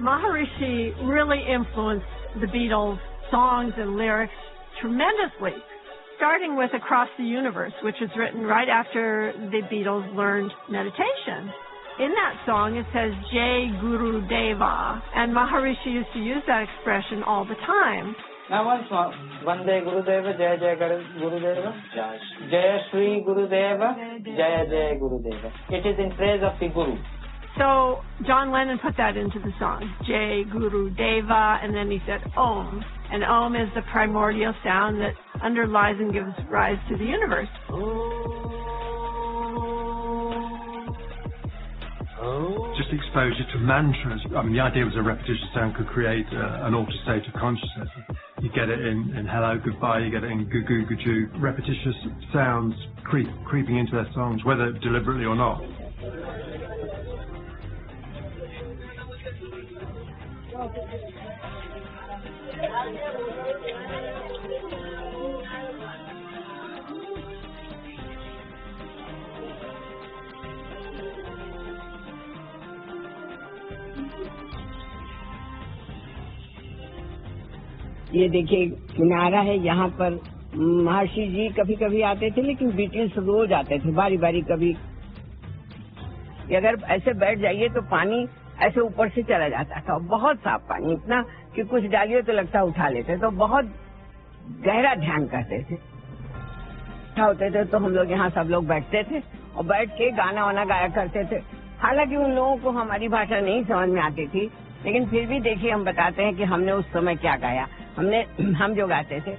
Maharishi really influenced the Beatles' songs and lyrics tremendously, starting with Across the Universe, which was written right after the Beatles learned meditation. In that song, it says, Jai Guru Deva, and Maharishi used to use that expression all the time. Now one song, Vande Gurudeva, Jaya Jaya Gurudeva, Jaya Shri Gurudeva, Jaya Jaya Gurudeva. It is in praise of the Guru. So John Lennon put that into the song, Jai Guru Deva, and then he said Om. And Om is the primordial sound that underlies and gives rise to the universe. Just exposure to mantras. I mean, the idea was a repetitious sound could create an altered state of consciousness. You get it in hello, goodbye, you get it in goo goo goo goo. Repetitious sounds creeping into their songs, whether deliberately or not. ये देखिए किनारा है, यहाँ पर महर्षि जी कभी कभी आते थे, लेकिन बीटल्स रोज आते थे बारी बारी। कभी अगर ऐसे बैठ जाइए तो पानी ऐसे ऊपर से चला जाता था, बहुत साफ पानी, इतना कि कुछ डालिए तो लगता उठा लेते। तो बहुत गहरा ध्यान करते थे। होते थे तो हम लोग यहाँ सब लोग बैठते थे और बैठ के गाना वाना गाया करते थे। हालांकि उन लोगों को हमारी भाषा नहीं समझ में आती थी, लेकिन फिर भी देखिए हम बताते हैं कि हमने उस समय क्या गाया। हम जो गाते थे,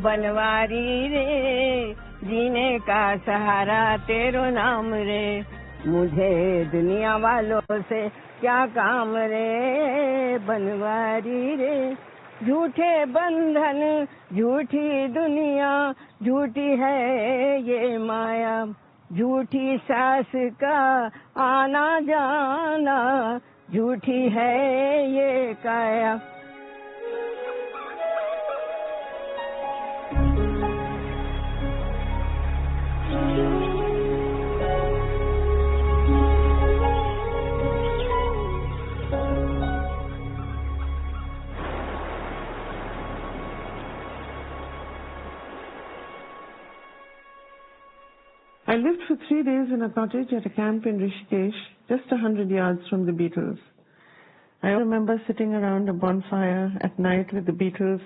बनवारी रे जीने का सहारा तेरो नाम रे, मुझे दुनिया वालों से क्या काम रे, बनवारी रे, झूठे बंधन झूठी दुनिया, झूठी है ये माया, झूठी सास का आना जाना, झूठी है ये काया। I lived for 3 days in a cottage at a camp in Rishikesh, just 100 yards from the Beatles. I remember sitting around a bonfire at night with the Beatles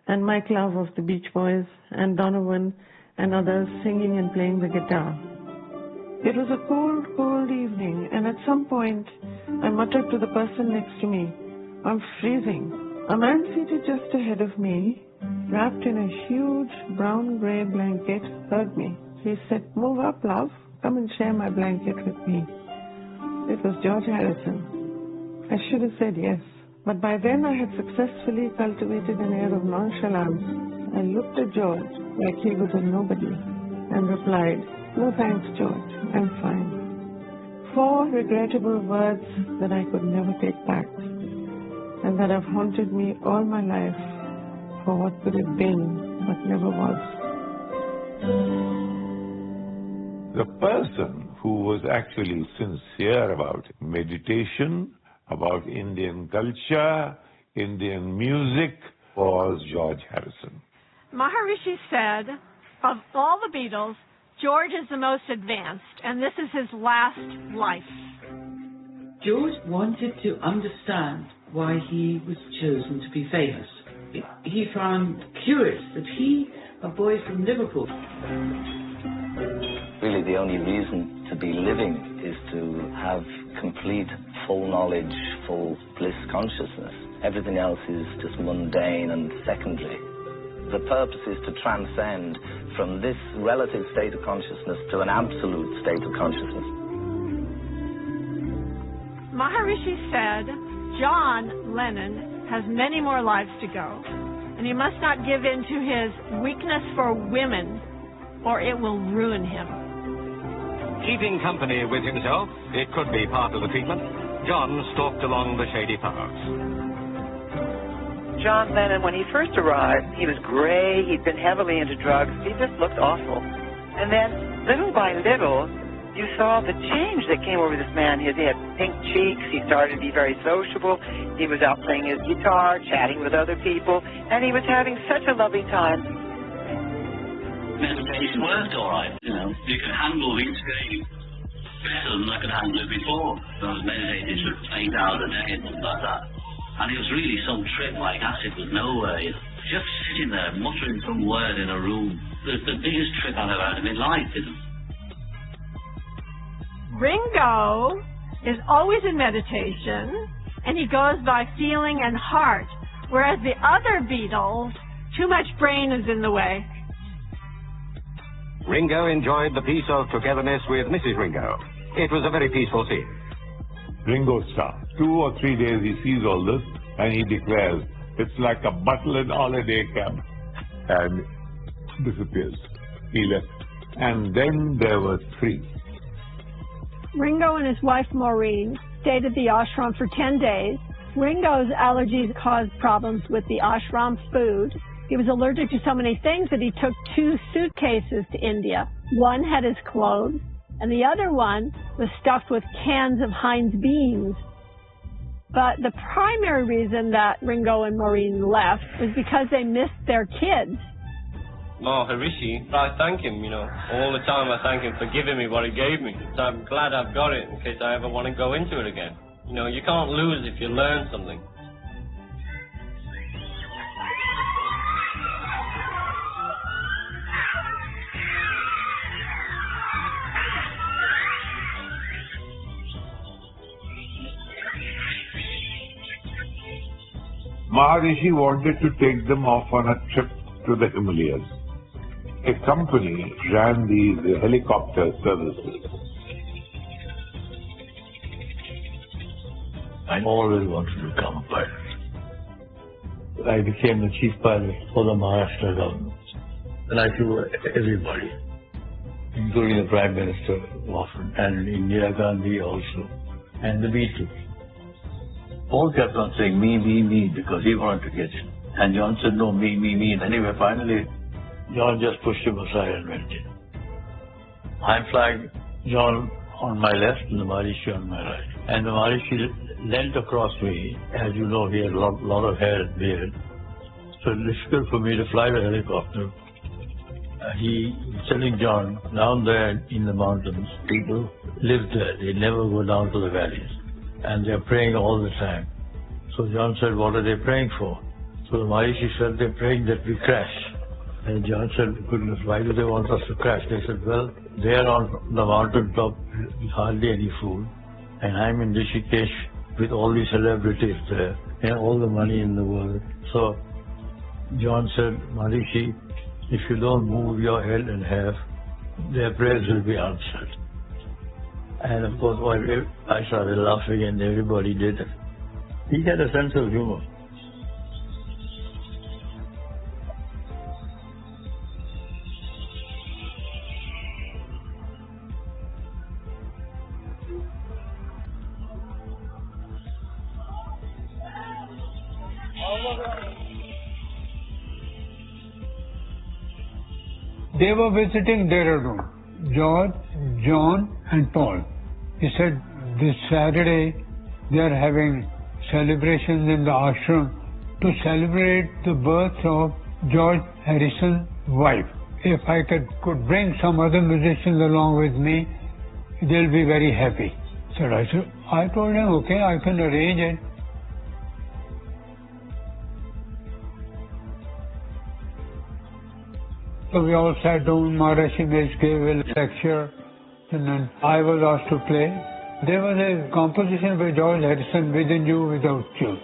and Mike Love of the Beach Boys and Donovan and others singing and playing the guitar. It was a cold, cold evening, and at some point I muttered to the person next to me, "I'm freezing." A man seated just ahead of me, wrapped in a huge brown-gray blanket, heard me. He said, "Move up, love. Come and share my blanket with me." It was George Harrison. I should have said yes, but by then I had successfully cultivated an air of nonchalance. I looked at George like he was a nobody and replied, "No thanks, George. I'm fine." 4 regrettable words that I could never take back and that have haunted me all my life for what could have been but never was. The person who was actually sincere about meditation, about Indian culture, Indian music, was George Harrison. Maharishi said, of all the Beatles, George is the most advanced, and this is his last life. George wanted to understand why he was chosen to be famous. he found curious that he, a boy from Liverpool. Really, the only reason to be living is to have complete, full knowledge, full bliss consciousness. Everything else is just mundane and secondary. The purpose is to transcend from this relative state of consciousness to an absolute state of consciousness. Maharishi said John Lennon has many more lives to go, and he must not give in to his weakness for women, or it will ruin him. Keeping company with himself, it could be part of the treatment. John stalked along the shady paths. John Lennon, when he first arrived, he was gray, he'd been heavily into drugs, he just looked awful. And then, little by little, you saw the change that came over this man. He had pink cheeks, he started to be very sociable, he was out playing his guitar, chatting with other people, and he was having such a lovely time. Meditation worked all right, you know. You could handle each day better than I could handle it before. I was meditating for 8 hours a day and stuff like that. And it was really some trip like acid was nowhere. You know. Just sitting there muttering some word in a room. It was the biggest trip I've ever had in my life, you know. Ringo is always in meditation, and he goes by feeling and heart, whereas the other Beatles, too much brain is in the way. Ringo enjoyed the peace of togetherness with Mrs. Ringo. It was a very peaceful scene. Ringo Starr. 2 or 3 days he sees all this and he declares it's like a butler in holiday camp, and disappears. He left. And then there were 3. Ringo and his wife Maureen stayed at the ashram for 10 days. Ringo's allergies caused problems with the ashram food. He was allergic to so many things that he took 2 suitcases to India. One had his clothes, and the other one was stuffed with cans of Heinz beans. But the primary reason that Ringo and Maureen left was because they missed their kids. Maharishi, I thank him, you know. All the time I thank him for giving me what he gave me. So I'm glad I've got it in case I ever want to go into it again. You know, you can't lose if you learn something. Maharishi wanted to take them off on a trip to the Himalayas. A company ran these helicopter services. I always wanted to become a pilot. I became the chief pilot for the Maharashtra government. And I flew everybody, including the Prime Minister often, and Indira Gandhi also, and the Beatles. Paul kept on saying, me, because he wanted to get it. And John said, no, me. And anyway, finally, John just pushed him aside and went in. I'm flying John on my left and the Maharishi on my right. And the Maharishi leant across me. As you know, he had a lot of hair and beard. So it's difficult for me to fly the helicopter. He was telling John, down there in the mountains, people live there. They never go down to the valleys. And they're praying all the time. So John said, what are they praying for? So the Maharishi said, they're praying that we crash. And John said, goodness, why do they want us to crash? They said, well, they're on the mountain top, hardly any food. And I'm in Rishikesh with all these celebrities there and all the money in the world. So John said, Maharishi, if you don't move your head and half, their prayers will be answered. And of course, I started laughing and everybody did it. He had a sense of humor. They were visiting Dehradun, George, John and Paul. He said this Saturday they are having celebrations in the ashram to celebrate the birth of George Harrison's wife. If I could bring some other musicians along with me, they'll be very happy. So I told him, okay, I can arrange it. So we all sat down, Maharishi gave a lecture, and then I was asked to play. There was a composition by George Harrison, Within You, Without You,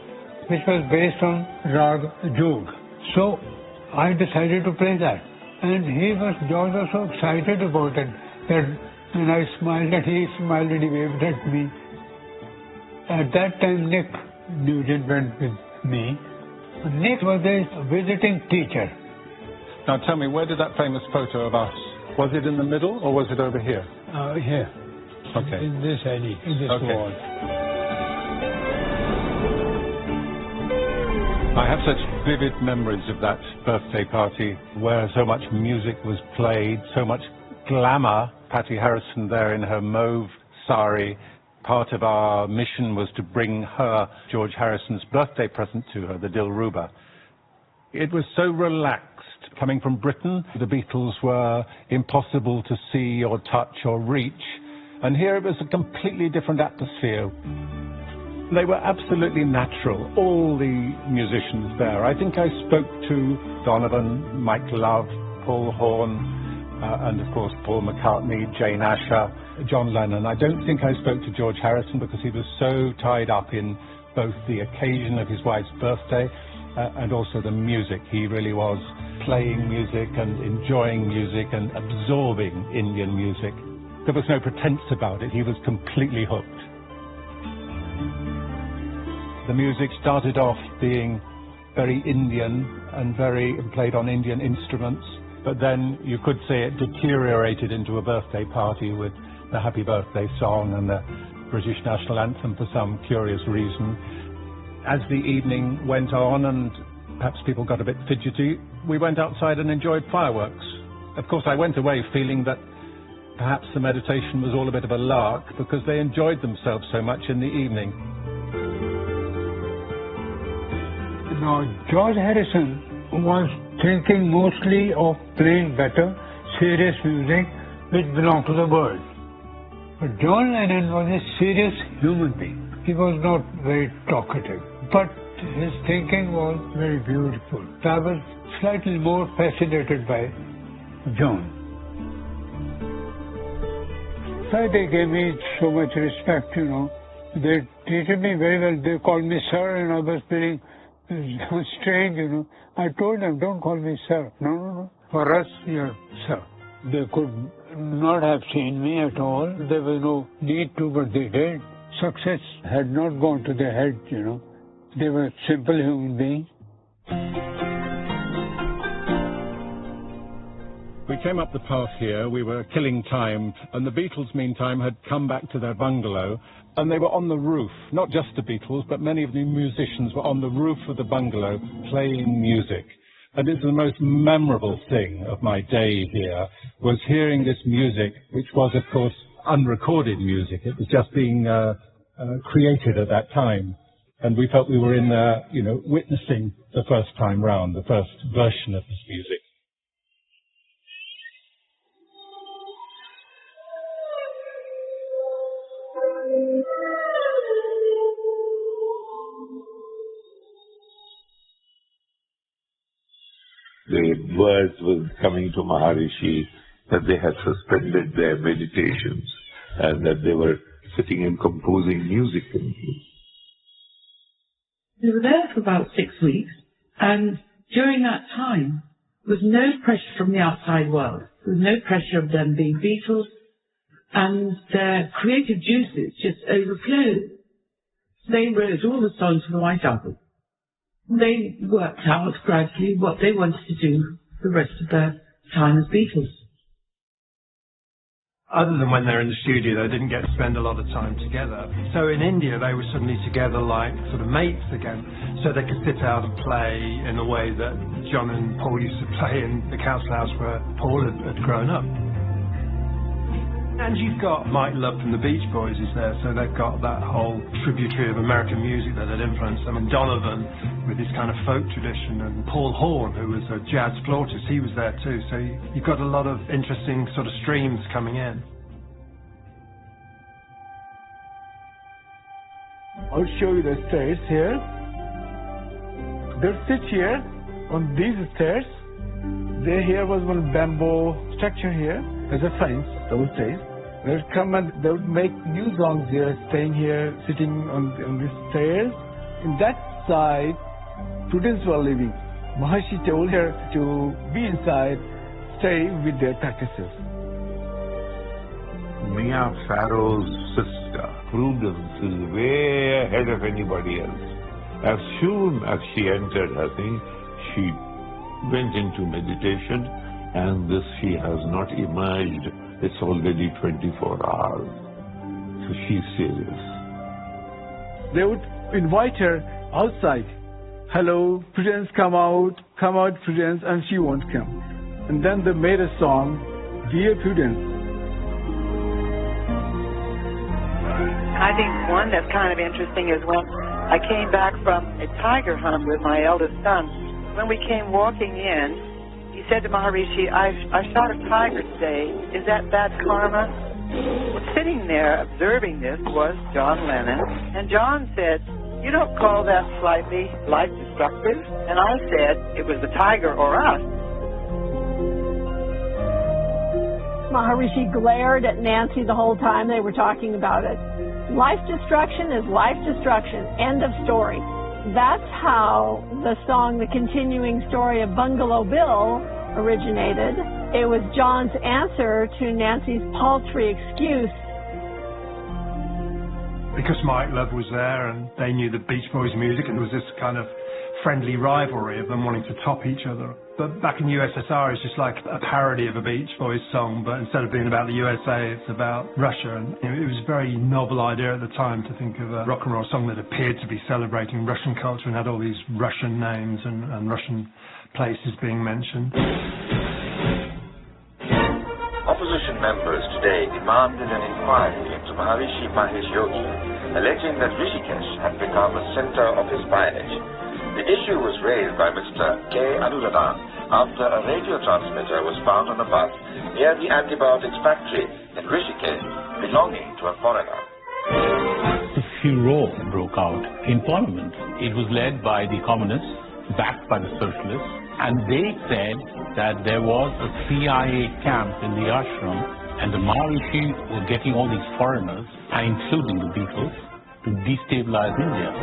which was based on Rag Jog. So I decided to play that. And George was so excited about it that when I smiled and he smiled and he waved at me. At that time, Nick Nugent went with me. Nick was a visiting teacher. Now tell me, where did that famous photo of us, was it in the middle or was it over here? Here. Okay. In this alley, in this wall. I have such vivid memories of that birthday party where so much music was played, so much glamour. Patty Harrison there in her mauve sari. Part of our mission was to bring her George Harrison's birthday present to her, the Dilruba. It was so relaxed. Coming from Britain, the Beatles were impossible to see or touch or reach. And here it was a completely different atmosphere. They were absolutely natural, all the musicians there. I think I spoke to Donovan, Mike Love, Paul Horn, and of course Paul McCartney, Jane Asher, John Lennon. I don't think I spoke to George Harrison because he was so tied up in both the occasion of his wife's birthday and also the music. He really was playing music and enjoying music and absorbing Indian music. There was no pretense about it. He was completely hooked. The music started off being very Indian and played on Indian instruments, but then you could say it deteriorated into a birthday party with the Happy Birthday song and the British national anthem for some curious reason. As the evening went on and perhaps people got a bit fidgety, we went outside and enjoyed fireworks. Of course, I went away feeling that perhaps the meditation was all a bit of a lark because they enjoyed themselves so much in the evening. Now, George Harrison was thinking mostly of playing better, serious music which belonged to the world. But John Lennon was a serious human being. He was not very talkative, but his thinking was very beautiful. I was slightly more fascinated by John. So they gave me so much respect, you know. They treated me very well. They called me sir, and I was feeling strange, you know. I told them, don't call me sir. No. For us, you're sir. They could not have seen me at all. There was no need to, but they did. Success had not gone to their head, you know. They were simple human beings. We came up the path here, we were killing time, and the Beatles, meantime, had come back to their bungalow, and they were on the roof. Not just the Beatles, but many of the musicians were on the roof of the bungalow playing music. And it's the most memorable thing of my day here, was hearing this music, which was, of course, unrecorded music. It was just being created at that time. And we felt we were in, witnessing the first time round, the first version of this music. The words were coming to Maharishi that they had suspended their meditations and that they were sitting and composing music. They were there for about 6 weeks, and during that time, there was no pressure from the outside world. There was no pressure of them being Beatles, and their creative juices just overflowed. They wrote all the songs for the White Album. They worked out gradually what they wanted to do the rest of their time as Beatles. Other than when they're in the studio, they didn't get to spend a lot of time together. So in India, they were suddenly together like sort of mates again. So they could sit out and play in a way that John and Paul used to play in the council house where Paul had grown up. And you've got Mike Love from the Beach Boys is there, so they've got that whole tributary of American music that had influenced them. And Donovan with his kind of folk tradition, and Paul Horn, who was a jazz flautist, he was there too. So you've got a lot of interesting sort of streams coming in. I'll show you the stairs here. They'll sit here on these stairs. here was one bamboo structure here as a fence, those days. They would come and they would make new songs here, staying here, sitting on these stairs. In that side, students were living. Maharshi told her to be inside, stay with their practices. Mia Farrow's sister, Prudence, is way ahead of anybody else. As soon as she entered her thing, she went into meditation, and this she has not emerged. It's already 24 hours. So she's serious. They would invite her outside. Hello, Prudence, come out, Prudence, and she won't come. And then they made a song, Dear Prudence. I think one that's kind of interesting is when I came back from a tiger hunt with my eldest son. When we came walking in, he said to Maharishi, I shot a tiger today. Is that bad karma? Sitting there observing this was John Lennon. And John said, you don't call that slightly life-destructive? And I said, it was the tiger or us. Maharishi glared at Nancy the whole time they were talking about it. Life destruction is life destruction. End of story. That's how the song, The Continuing Story of Bungalow Bill, originated. It was John's answer to Nancy's paltry excuse. Because Mike Love was there and they knew the Beach Boys music, and there was this kind of friendly rivalry of them wanting to top each other. But back in the USSR, it's just like a parody of a Beach Boys song, but instead of being about the USA, it's about Russia. And it was a very novel idea at the time to think of a rock and roll song that appeared to be celebrating Russian culture and had all these Russian names and Russian places being mentioned. Opposition members today demanded an inquiry into Maharishi Mahesh Yogi, alleging that Rishikesh had become a center of his piety. The issue was raised by Mr. K. Anuradhan after a radio transmitter was found on a bus near the antibiotics factory in Rishikesh belonging to a foreigner. The furor broke out in Parliament. It was led by the communists, backed by the socialists, and they said that there was a CIA camp in the ashram, and the Maharishi were getting all these foreigners, including the Beatles, to destabilize India.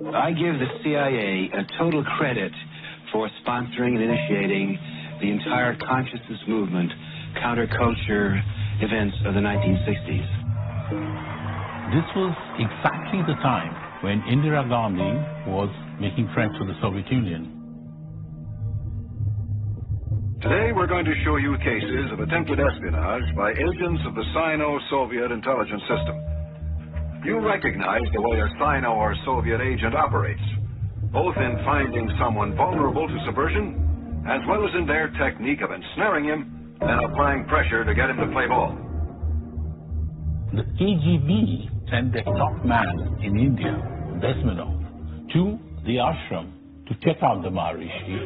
I give the CIA a total credit for sponsoring and initiating the entire consciousness movement, counterculture events of the 1960s. This was exactly the time when Indira Gandhi was making friends with the Soviet Union. Today we're going to show you cases of attempted espionage by agents of the Sino-Soviet intelligence system. You recognize the way a Sino or Soviet agent operates, both in finding someone vulnerable to subversion, as well as in their technique of ensnaring him and applying pressure to get him to play ball. The KGB sent their top man in India, Desmanov, to the ashram to check out the Maharishi.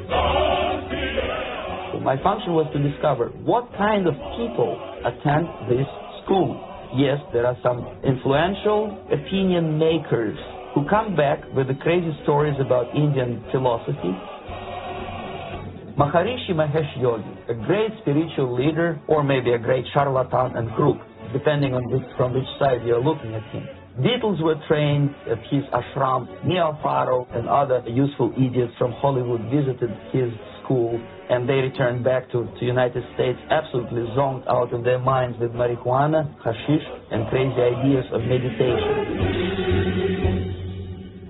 My function was to discover what kind of people attend this school. Yes, there are some influential opinion makers who come back with the crazy stories about Indian philosophy. Maharishi Mahesh Yogi, a great spiritual leader or maybe a great charlatan and crook, depending on from which side you're looking at him. Beatles were trained at his ashram. Mia Farrow and other useful idiots from Hollywood visited his school, and they returned back to United States absolutely zoned out of their minds with marijuana, hashish, and crazy ideas of meditation.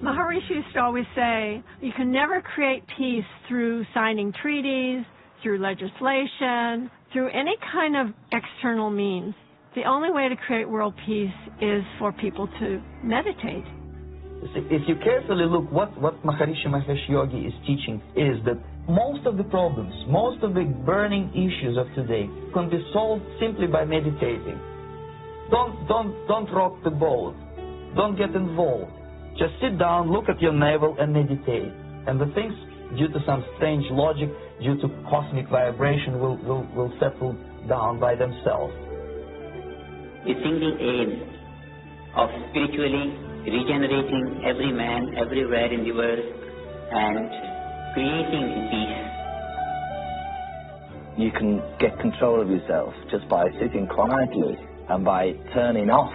Maharishi used to always say, you can never create peace through signing treaties, through legislation, through any kind of external means. The only way to create world peace is for people to meditate. If you carefully look, what Maharishi Mahesh Yogi is teaching is that most of the problems, most of the burning issues of today can be solved simply by meditating. Don't rock the boat. Don't get involved. Just sit down, look at your navel, and meditate. And the things, due to some strange logic, due to cosmic vibration, will settle down by themselves. The single aim of spiritually regenerating every man everywhere in the world and creating peace You can get control of yourself just by sitting quietly and by turning off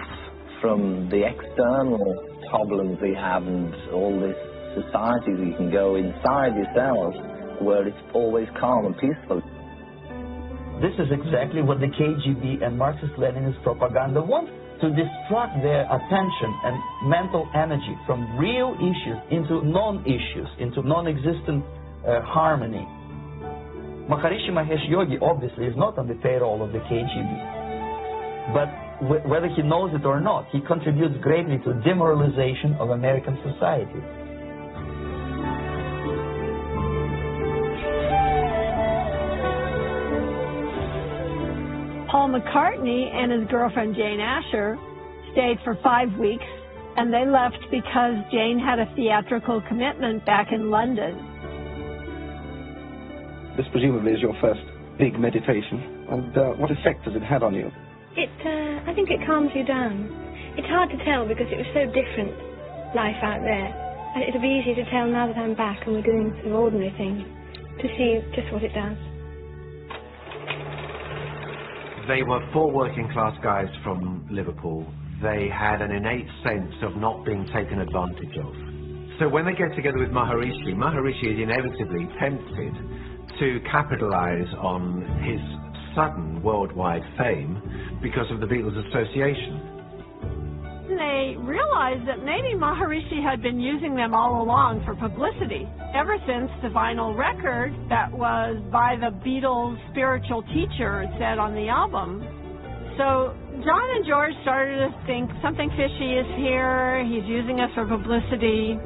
from the external problems we have and all this society. You can go inside yourself where it's always calm and peaceful. This is exactly what the KGB and Marxist-Leninist propaganda want, to distract their attention and mental energy from real issues into non-issues, into non-existent harmony. Maharishi Mahesh Yogi obviously is not on the payroll of the KGB, but whether he knows it or not, he contributes greatly to demoralization of American society. Paul McCartney and his girlfriend Jane Asher stayed for 5 weeks, and they left because Jane had a theatrical commitment back in London. This presumably is your first big meditation, and what effect has it had on you? I think it calms you down. It's hard to tell because it was so different, life out there, and it'll be easier to tell now that I'm back and we're doing some ordinary things, to see just what it does. They were 4 working-class guys from Liverpool. They had an innate sense of not being taken advantage of. So when they get together with Maharishi, Maharishi is inevitably tempted to capitalize on his sudden worldwide fame because of the Beatles association. They realized that maybe Maharishi had been using them all along for publicity, ever since the vinyl record that was by the Beatles' spiritual teacher, it said on the album. So John and George started to think something fishy is here, he's using us for publicity.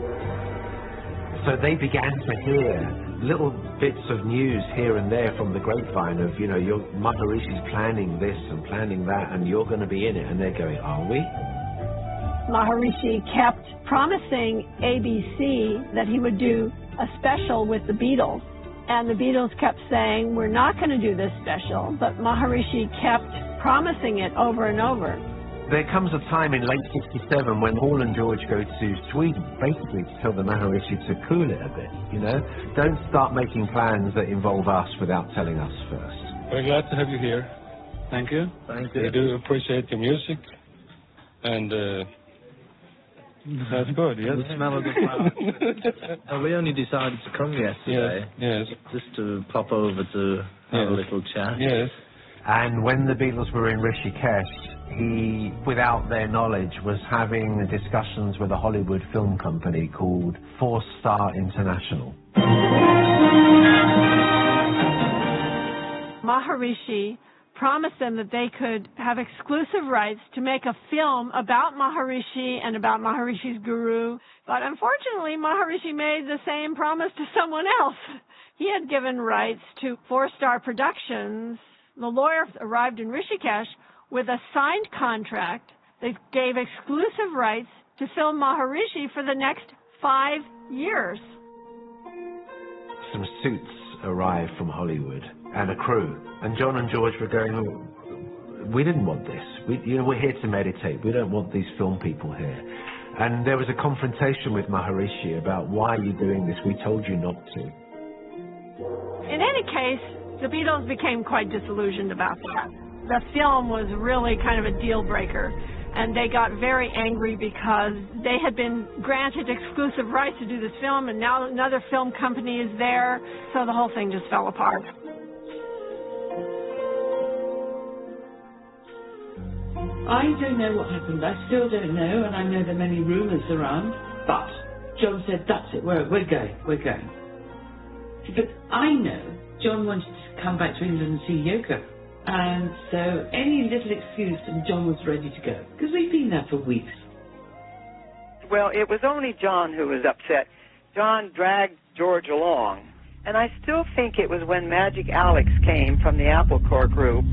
So they began to hear little bits of news here and there from the grapevine of, you know, your Maharishi's planning this and planning that, and you're going to be in it. And they're going, are we? Maharishi kept promising ABC that he would do a special with the Beatles. And the Beatles kept saying, we're not going to do this special. But Maharishi kept promising it over and over. There comes a time in late '67 when Paul and George go to Sweden, basically to tell the Maharishi to cool it a bit, you know? Don't start making plans that involve us without telling us first. We're glad to have you here. Thank you. Thank you. We do appreciate your music. And that's good, yes? The smell of the flowers. We only decided to come yesterday. Yes. Just to pop over to have a little chat. Yes. And when the Beatles were in Rishikesh, he, without their knowledge, was having discussions with a Hollywood film company called 4-Star International. Maharishi promised them that they could have exclusive rights to make a film about Maharishi and about Maharishi's guru. But unfortunately, Maharishi made the same promise to someone else. He had given rights to 4-Star Productions. The lawyer arrived in Rishikesh with a signed contract that gave exclusive rights to film Maharishi for the next 5 years. Some suits arrived from Hollywood and a crew. And John and George were going, oh, we didn't want this. We're here to meditate. We don't want these film people here. And there was a confrontation with Maharishi about, why are you doing this? We told you not to. In any case, the Beatles became quite disillusioned about that. The film was really kind of a deal breaker, and they got very angry because they had been granted exclusive rights to do this film, and now another film company is there, so the whole thing just fell apart. I don't know what happened. I still don't know, and I know there are many rumours around, but John said, that's it, we're going. But I know John wanted to come back to England and see Yoko. And so any little excuse, and John was ready to go, because we've been there for weeks. Well, it was only John who was upset. John dragged George along, and I still think it was when Magic Alex came from the Apple Corps group.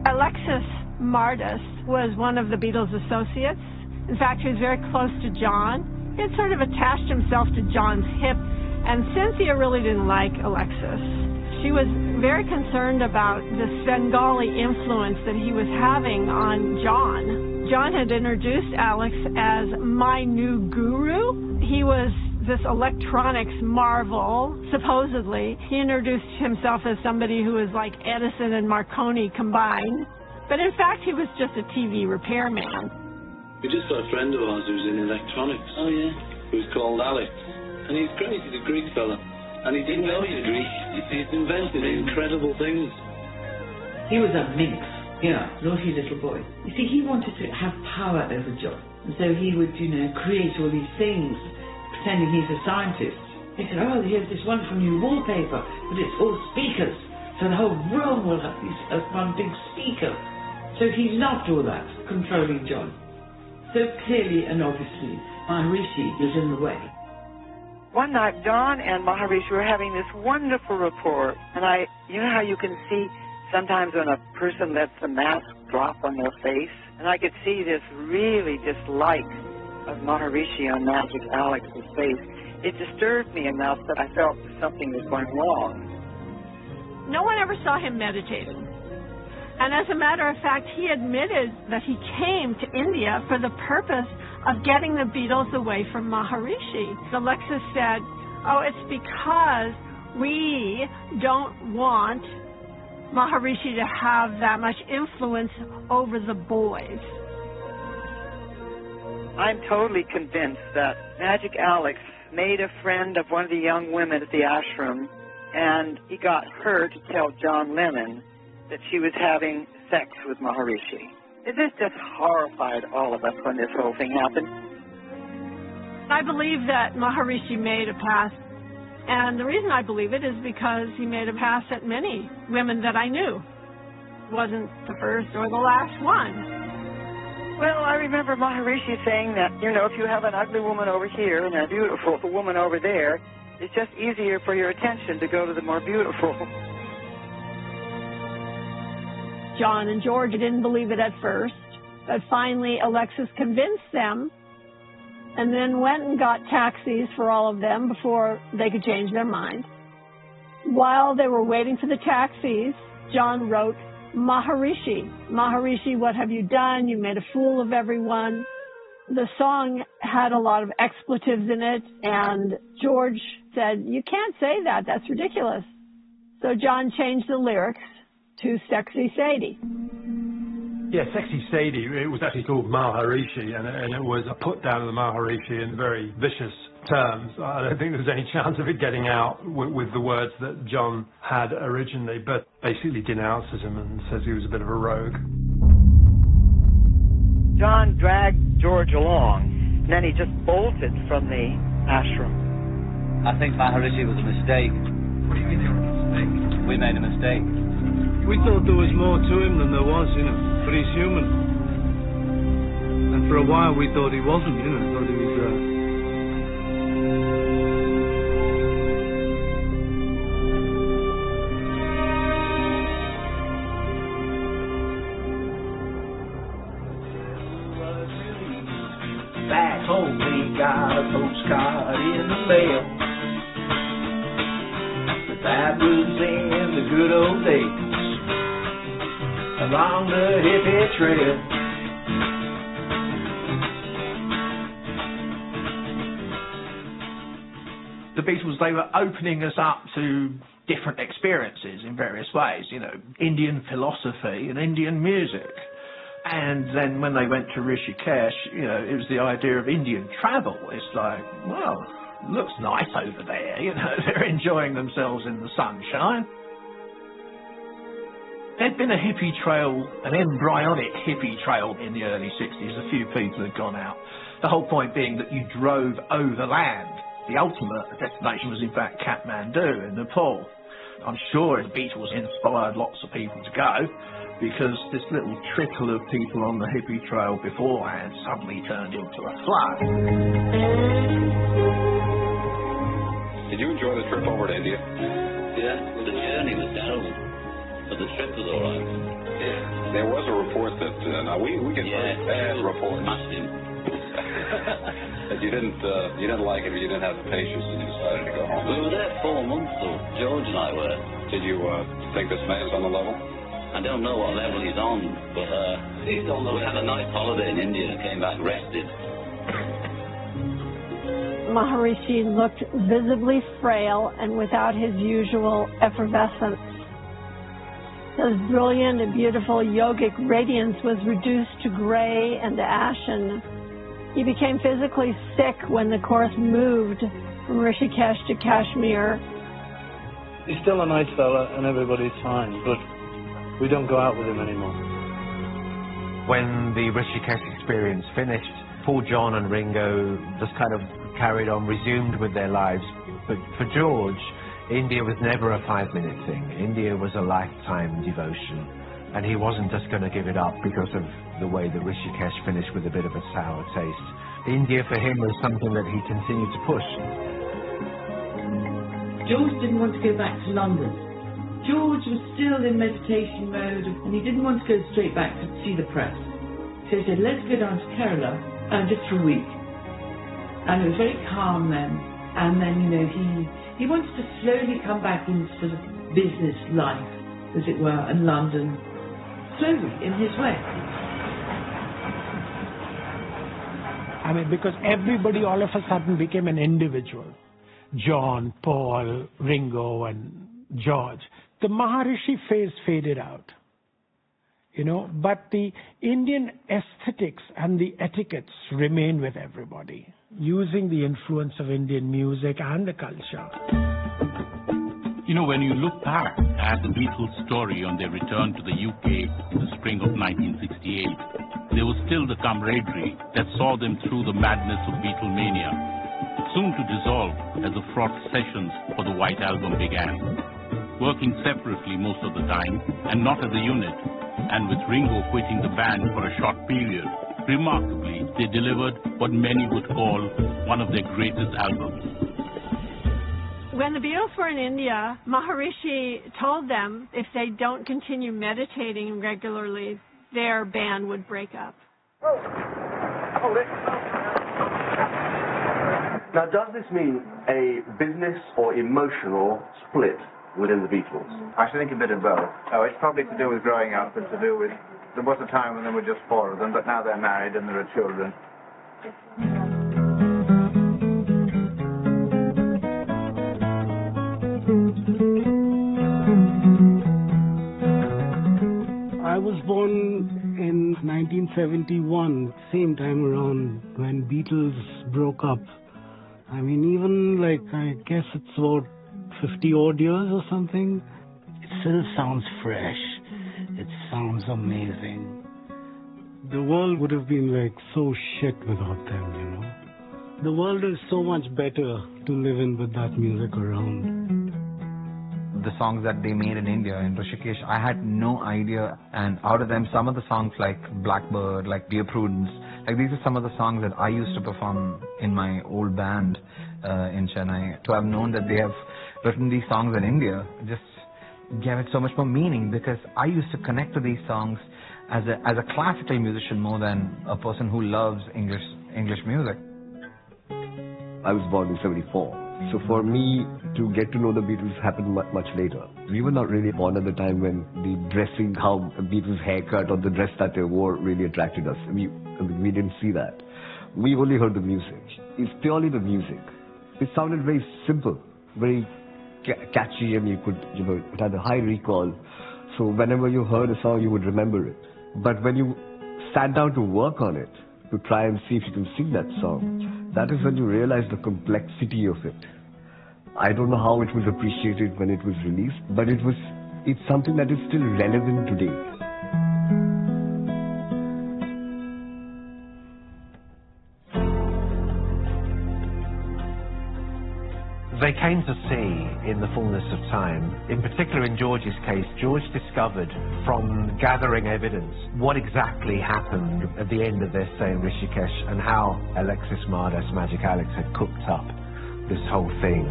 Alexis Mardis was one of the Beatles' associates. In fact, he was very close to John. He had sort of attached himself to John's hip, and Cynthia really didn't like Alexis. She was very concerned about the Svengali influence that he was having on John. John had introduced Alex as my new guru. He was this electronics marvel, supposedly. He introduced himself as somebody who was like Edison and Marconi combined. But in fact, he was just a TV repairman. We just got a friend of ours who's in electronics. Oh, yeah? Who's called Alex. And he's great, he's a Greek fella. And he didn't know he's Greek. He's invented incredible things. He was a minx, naughty little boy. You see, he wanted to have power over John. And so he would, create all these things, pretending he's a scientist. He said, oh, here's this wonderful new wallpaper, but it's all speakers. So the whole room will have one big speaker. So he loved all that, controlling John. So clearly and obviously, Maharishi was in the way. One night, John and Maharishi were having this wonderful rapport, and you know how you can see sometimes when a person lets the mask drop on their face, and I could see this really dislike of Maharishi on Magic Alex's face. It disturbed me enough that I felt something was going wrong. No one ever saw him meditating. And as a matter of fact, he admitted that he came to India for the purpose of getting the Beatles away from Maharishi. Alexis said, oh, it's because we don't want Maharishi to have that much influence over the boys. I'm totally convinced that Magic Alex made a friend of one of the young women at the ashram, and he got her to tell John Lennon that she was having sex with Maharishi. This just horrified all of us when this whole thing happened. I believe that Maharishi made a pass, and the reason I believe it is because he made a pass at many women that I knew. It wasn't the first or the last one. Well, I remember Maharishi saying that, if you have an ugly woman over here and a beautiful woman over there, it's just easier for your attention to go to the more beautiful. John and George didn't believe it at first, but finally Alexis convinced them and then went and got taxis for all of them before they could change their mind. While they were waiting for the taxis, John wrote, Maharishi, Maharishi, what have you done? You made a fool of everyone. The song had a lot of expletives in it, and George said, you can't say that, that's ridiculous. So John changed the lyrics to Sexy Sadie. Yeah, Sexy Sadie, it was actually called Maharishi, and it was a put down of the Maharishi in very vicious terms. I don't think there's any chance of it getting out with the words that John had originally, but basically denounces him and says he was a bit of a rogue. John dragged George along, and then he just bolted from the ashram. I think Maharishi was a mistake. What do you mean it was a mistake? We made a mistake. We thought there was more to him than there was, but he's human. And for a while we thought he wasn't, thought he was... Back home we got a postcard in the mail. That was in the good old days, along the hippie trail. The Beatles, they were opening us up to different experiences in various ways, Indian philosophy and Indian music. And then when they went to Rishikesh, it was the idea of Indian travel. It's like, well, looks nice over there, they're enjoying themselves in the sunshine. There'd been a hippie trail, an embryonic hippie trail in the early 60s. A few people had gone out. The whole point being that you drove over land. The ultimate destination was in fact Kathmandu in Nepal. I'm sure the Beatles inspired lots of people to go, because this little trickle of people on the hippie trail beforehand suddenly turned into a flood. Did you enjoy the trip over to India? Yeah, well, the journey was terrible, but the trip was all right. Yeah. There was a report that, now we get very bad reports. That you didn't like it, or you didn't have the patience, and you decided to go home. We were there 4 months, though. George and I were. Did you think this man is on the level? I don't know what level he's on, but he's on the we had a nice holiday in India and came back rested. Maharishi looked visibly frail and without his usual effervescence. His brilliant and beautiful yogic radiance was reduced to gray and ashen. He became physically sick when the course moved from Rishikesh to Kashmir. He's still a nice fella and everybody's fine, but we don't go out with him anymore. When the Rishikesh experience finished, Paul, John and Ringo just kind of carried on, resumed with their lives. But for George, India was never a 5-minute thing. India was a lifetime devotion. And he wasn't just going to give it up because of the way the Rishikesh finished with a bit of a sour taste. India for him was something that he continued to push. George didn't want to go back to London. George was still in meditation mode and he didn't want to go straight back to see the press. So he said, let's go down to Kerala just for a week. And it was very calm then. And then, you know, he wanted to slowly come back into sort of business life, as it were, in London, slowly, in his way. I mean, because everybody all of a sudden became an individual. John, Paul, Ringo, and George. The Maharishi phase faded out, you know, but the Indian aesthetics and the etiquettes remain with everybody, using the influence of Indian music and the culture. You know, when you look back at the Beatles' story on their return to the UK in the spring of 1968, there was still the camaraderie that saw them through the madness of Beatlemania, soon to dissolve as the fraught sessions for the White Album began. Working separately most of the time and not as a unit, and with Ringo quitting the band for a short period, remarkably, they delivered what many would call one of their greatest albums. When the Beatles were in India, Maharishi told them if they don't continue meditating regularly, their band would break up. Hold it. Now, does this mean a business or emotional split within the Beatles? I should think a bit of both. Oh, it's probably to do with growing up and to do with, there was a time when there were just 4 of them, but now they're married and there are children. I was born in 1971, same time around when Beatles broke up. I mean, even like, I guess it's about 50 odd years or something. It still sounds fresh. It sounds amazing. The world would have been like so shit without them, you know. The world is so much better to live in with that music around. The songs that they made in India, in Rishikesh, I had no idea. And out of them, some of the songs like Blackbird, like Dear Prudence, like these are some of the songs that I used to perform in my old band in Chennai. To have known that they have written these songs in India just gave it so much more meaning, because I used to connect to these songs as a classical musician more than a person who loves English music. I was born in 74. So for me to get to know the Beatles happened much later. We were not really born at the time when the dressing, how the Beatles' haircut or the dress that they wore really attracted us. We didn't see that. We only heard the music. It's purely the music. It sounded very simple, very catchy, and it had a high recall. So whenever you heard a song, you would remember it. But when you sat down to work on it, to try and see if you can sing that song, that is when you realize the complexity of it. I don't know how it was appreciated when it was released, but it's something that is still relevant today. They came to see in the fullness of time. In particular, in George's case, George discovered from gathering evidence what exactly happened at the end of their stay in Rishikesh and how Alexis Mardas, Magic Alex, had cooked up this whole thing.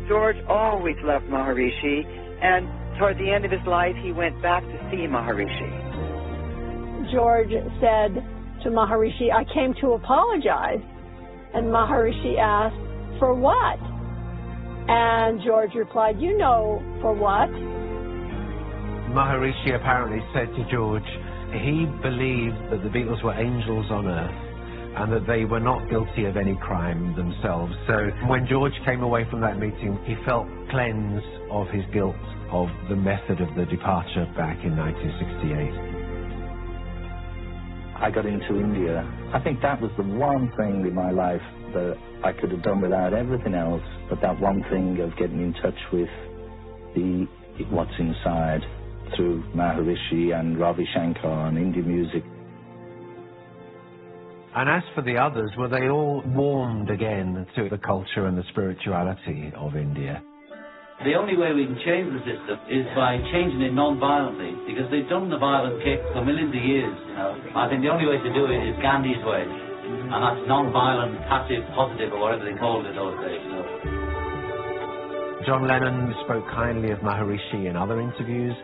George always loved Maharishi, and toward the end of his life, he went back to see Maharishi. George said to Maharishi, "I came to apologize." And Maharishi asked, "For what?" And George replied, "You know for what." Maharishi apparently said to George he believed that the Beatles were angels on earth, and that they were not guilty of any crime themselves. So when George came away from that meeting, he felt cleansed of his guilt of the method of the departure back in 1968. I got into India. I think that was the one thing in my life that I could have done without everything else, but that one thing of getting in touch with what's inside through Maharishi and Ravi Shankar and Indian music. And as for the others, were they all warmed again to the culture and the spirituality of India? The only way we can change the system is by changing it non-violently, because they've done the violent kick for millions of years. I think the only way to do it is Gandhi's way, and that's non-violent, passive, positive, or whatever they called it those days. John Lennon spoke kindly of Maharishi in other interviews.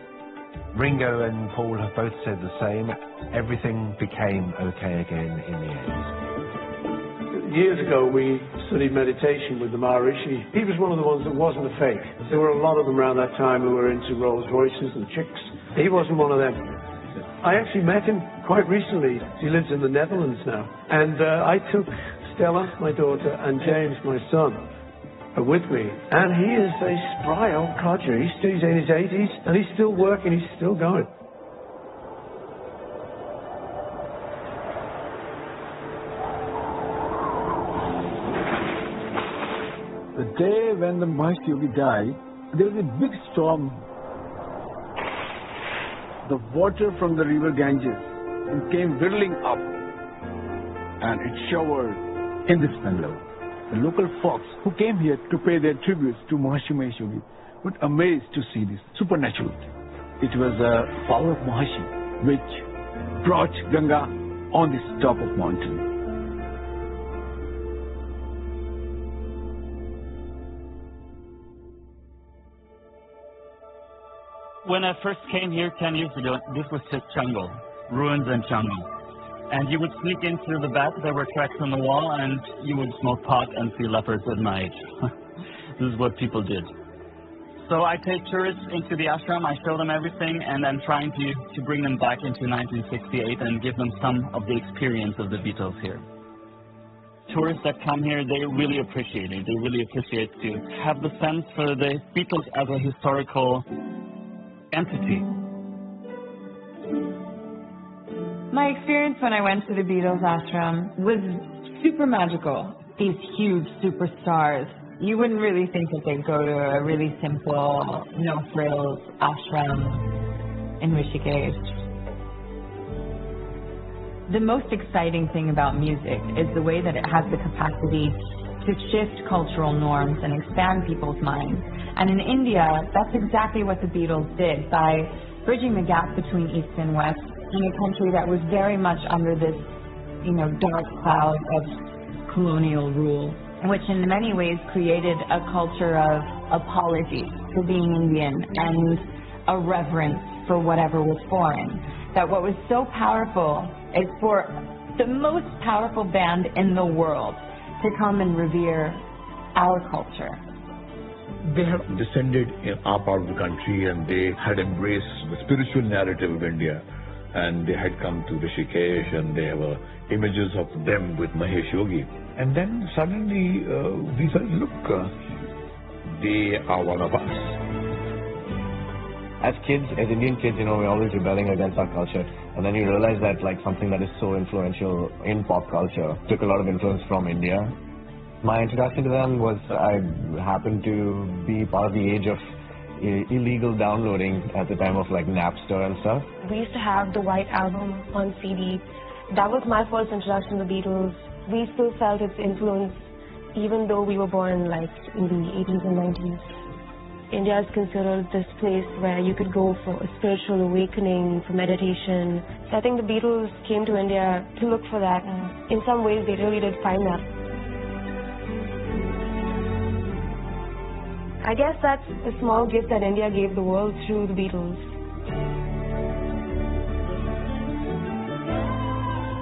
Ringo and Paul have both said the same. Everything became okay again in the end. Years ago, we studied meditation with the Maharishi. He was one of the ones that wasn't a fake. There were a lot of them around that time who were into Rolls Royces and chicks. He wasn't one of them. I actually met him quite recently. He lives in the Netherlands now. And I took Stella, my daughter, and James, my son, with me, and he is a spry old codger. He's in his 80s, and he's still working, he's still going. The day when the Maharshi Yogi died, there was a big storm. The water from the river Ganges came whirling up, and it showered in this Bangalore. The local folks who came here to pay their tributes to Maharshi Yogi were amazed to see this supernatural. It was the power of Maharshi which brought Ganga on this top of mountain. When I first came here 10 years ago, this was just jungle, ruins and jungle. And you would sneak into the back, there were tracks on the wall, and you would smoke pot and see leopards at night. This is what people did. So I take tourists into the ashram, I show them everything, and I'm trying to bring them back into 1968 and give them some of the experience of the Beatles here. Tourists that come here, they really appreciate it. They really appreciate to have the sense for the Beatles as a historical entity. My experience when I went to the Beatles ashram was super magical. These huge superstars, you wouldn't really think that they'd go to a really simple, no-frills ashram in Rishikesh. The most exciting thing about music is the way that it has the capacity to shift cultural norms and expand people's minds. And in India, that's exactly what the Beatles did by bridging the gap between East and West in a country that was very much under this, dark cloud of colonial rule, which in many ways created a culture of apology for being Indian and a reverence for whatever was foreign. That what was so powerful is for the most powerful band in the world to come and revere our culture. They have descended in our part of the country and they had embraced the spiritual narrative of India, and they had come to Rishikesh and they have images of them with Mahesh Yogi. And then suddenly we felt, look, they are one of us. As kids, as Indian kids, we're always rebelling against our culture. And then you realize that something that is so influential in pop culture took a lot of influence from India. My introduction to them was I happened to be part of the age of illegal downloading at the time of Napster and stuff. We used to have the White Album on CD. That was my first introduction to the Beatles. We still felt its influence even though we were born in the 80s and 90s. India is considered this place where you could go for a spiritual awakening, for meditation. So I think the Beatles came to India to look for that. In some ways, they really did find that. I guess that's a small gift that India gave the world through the Beatles.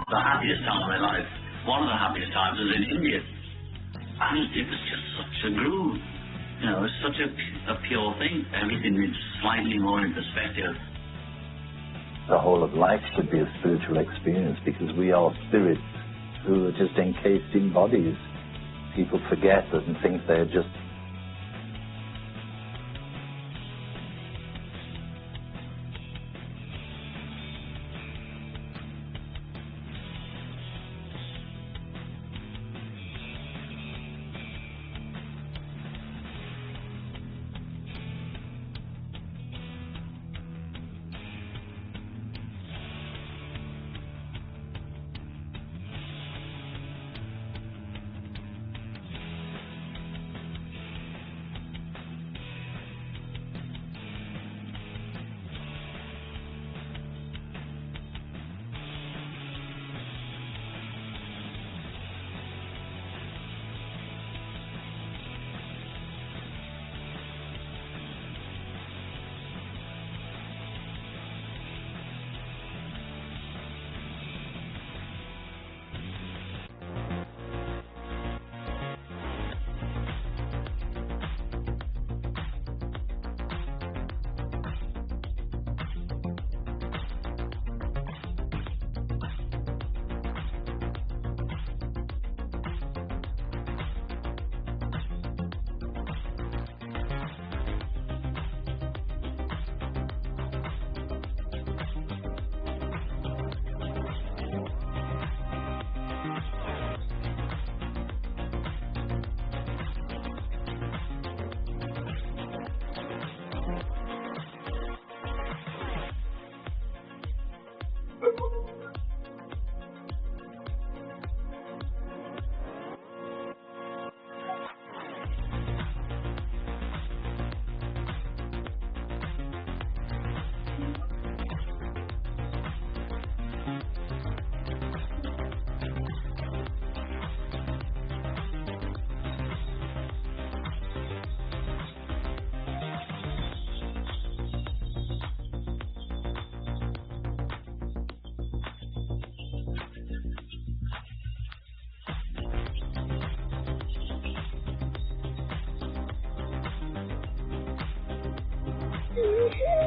The happiest time of my life, one of the happiest times was in India. And it was just such a groove. It's such a pure thing. Everything is slightly more in perspective. The whole of life should be a spiritual experience because we are spirits who are just encased in bodies. People forget that and think they're just Thank you.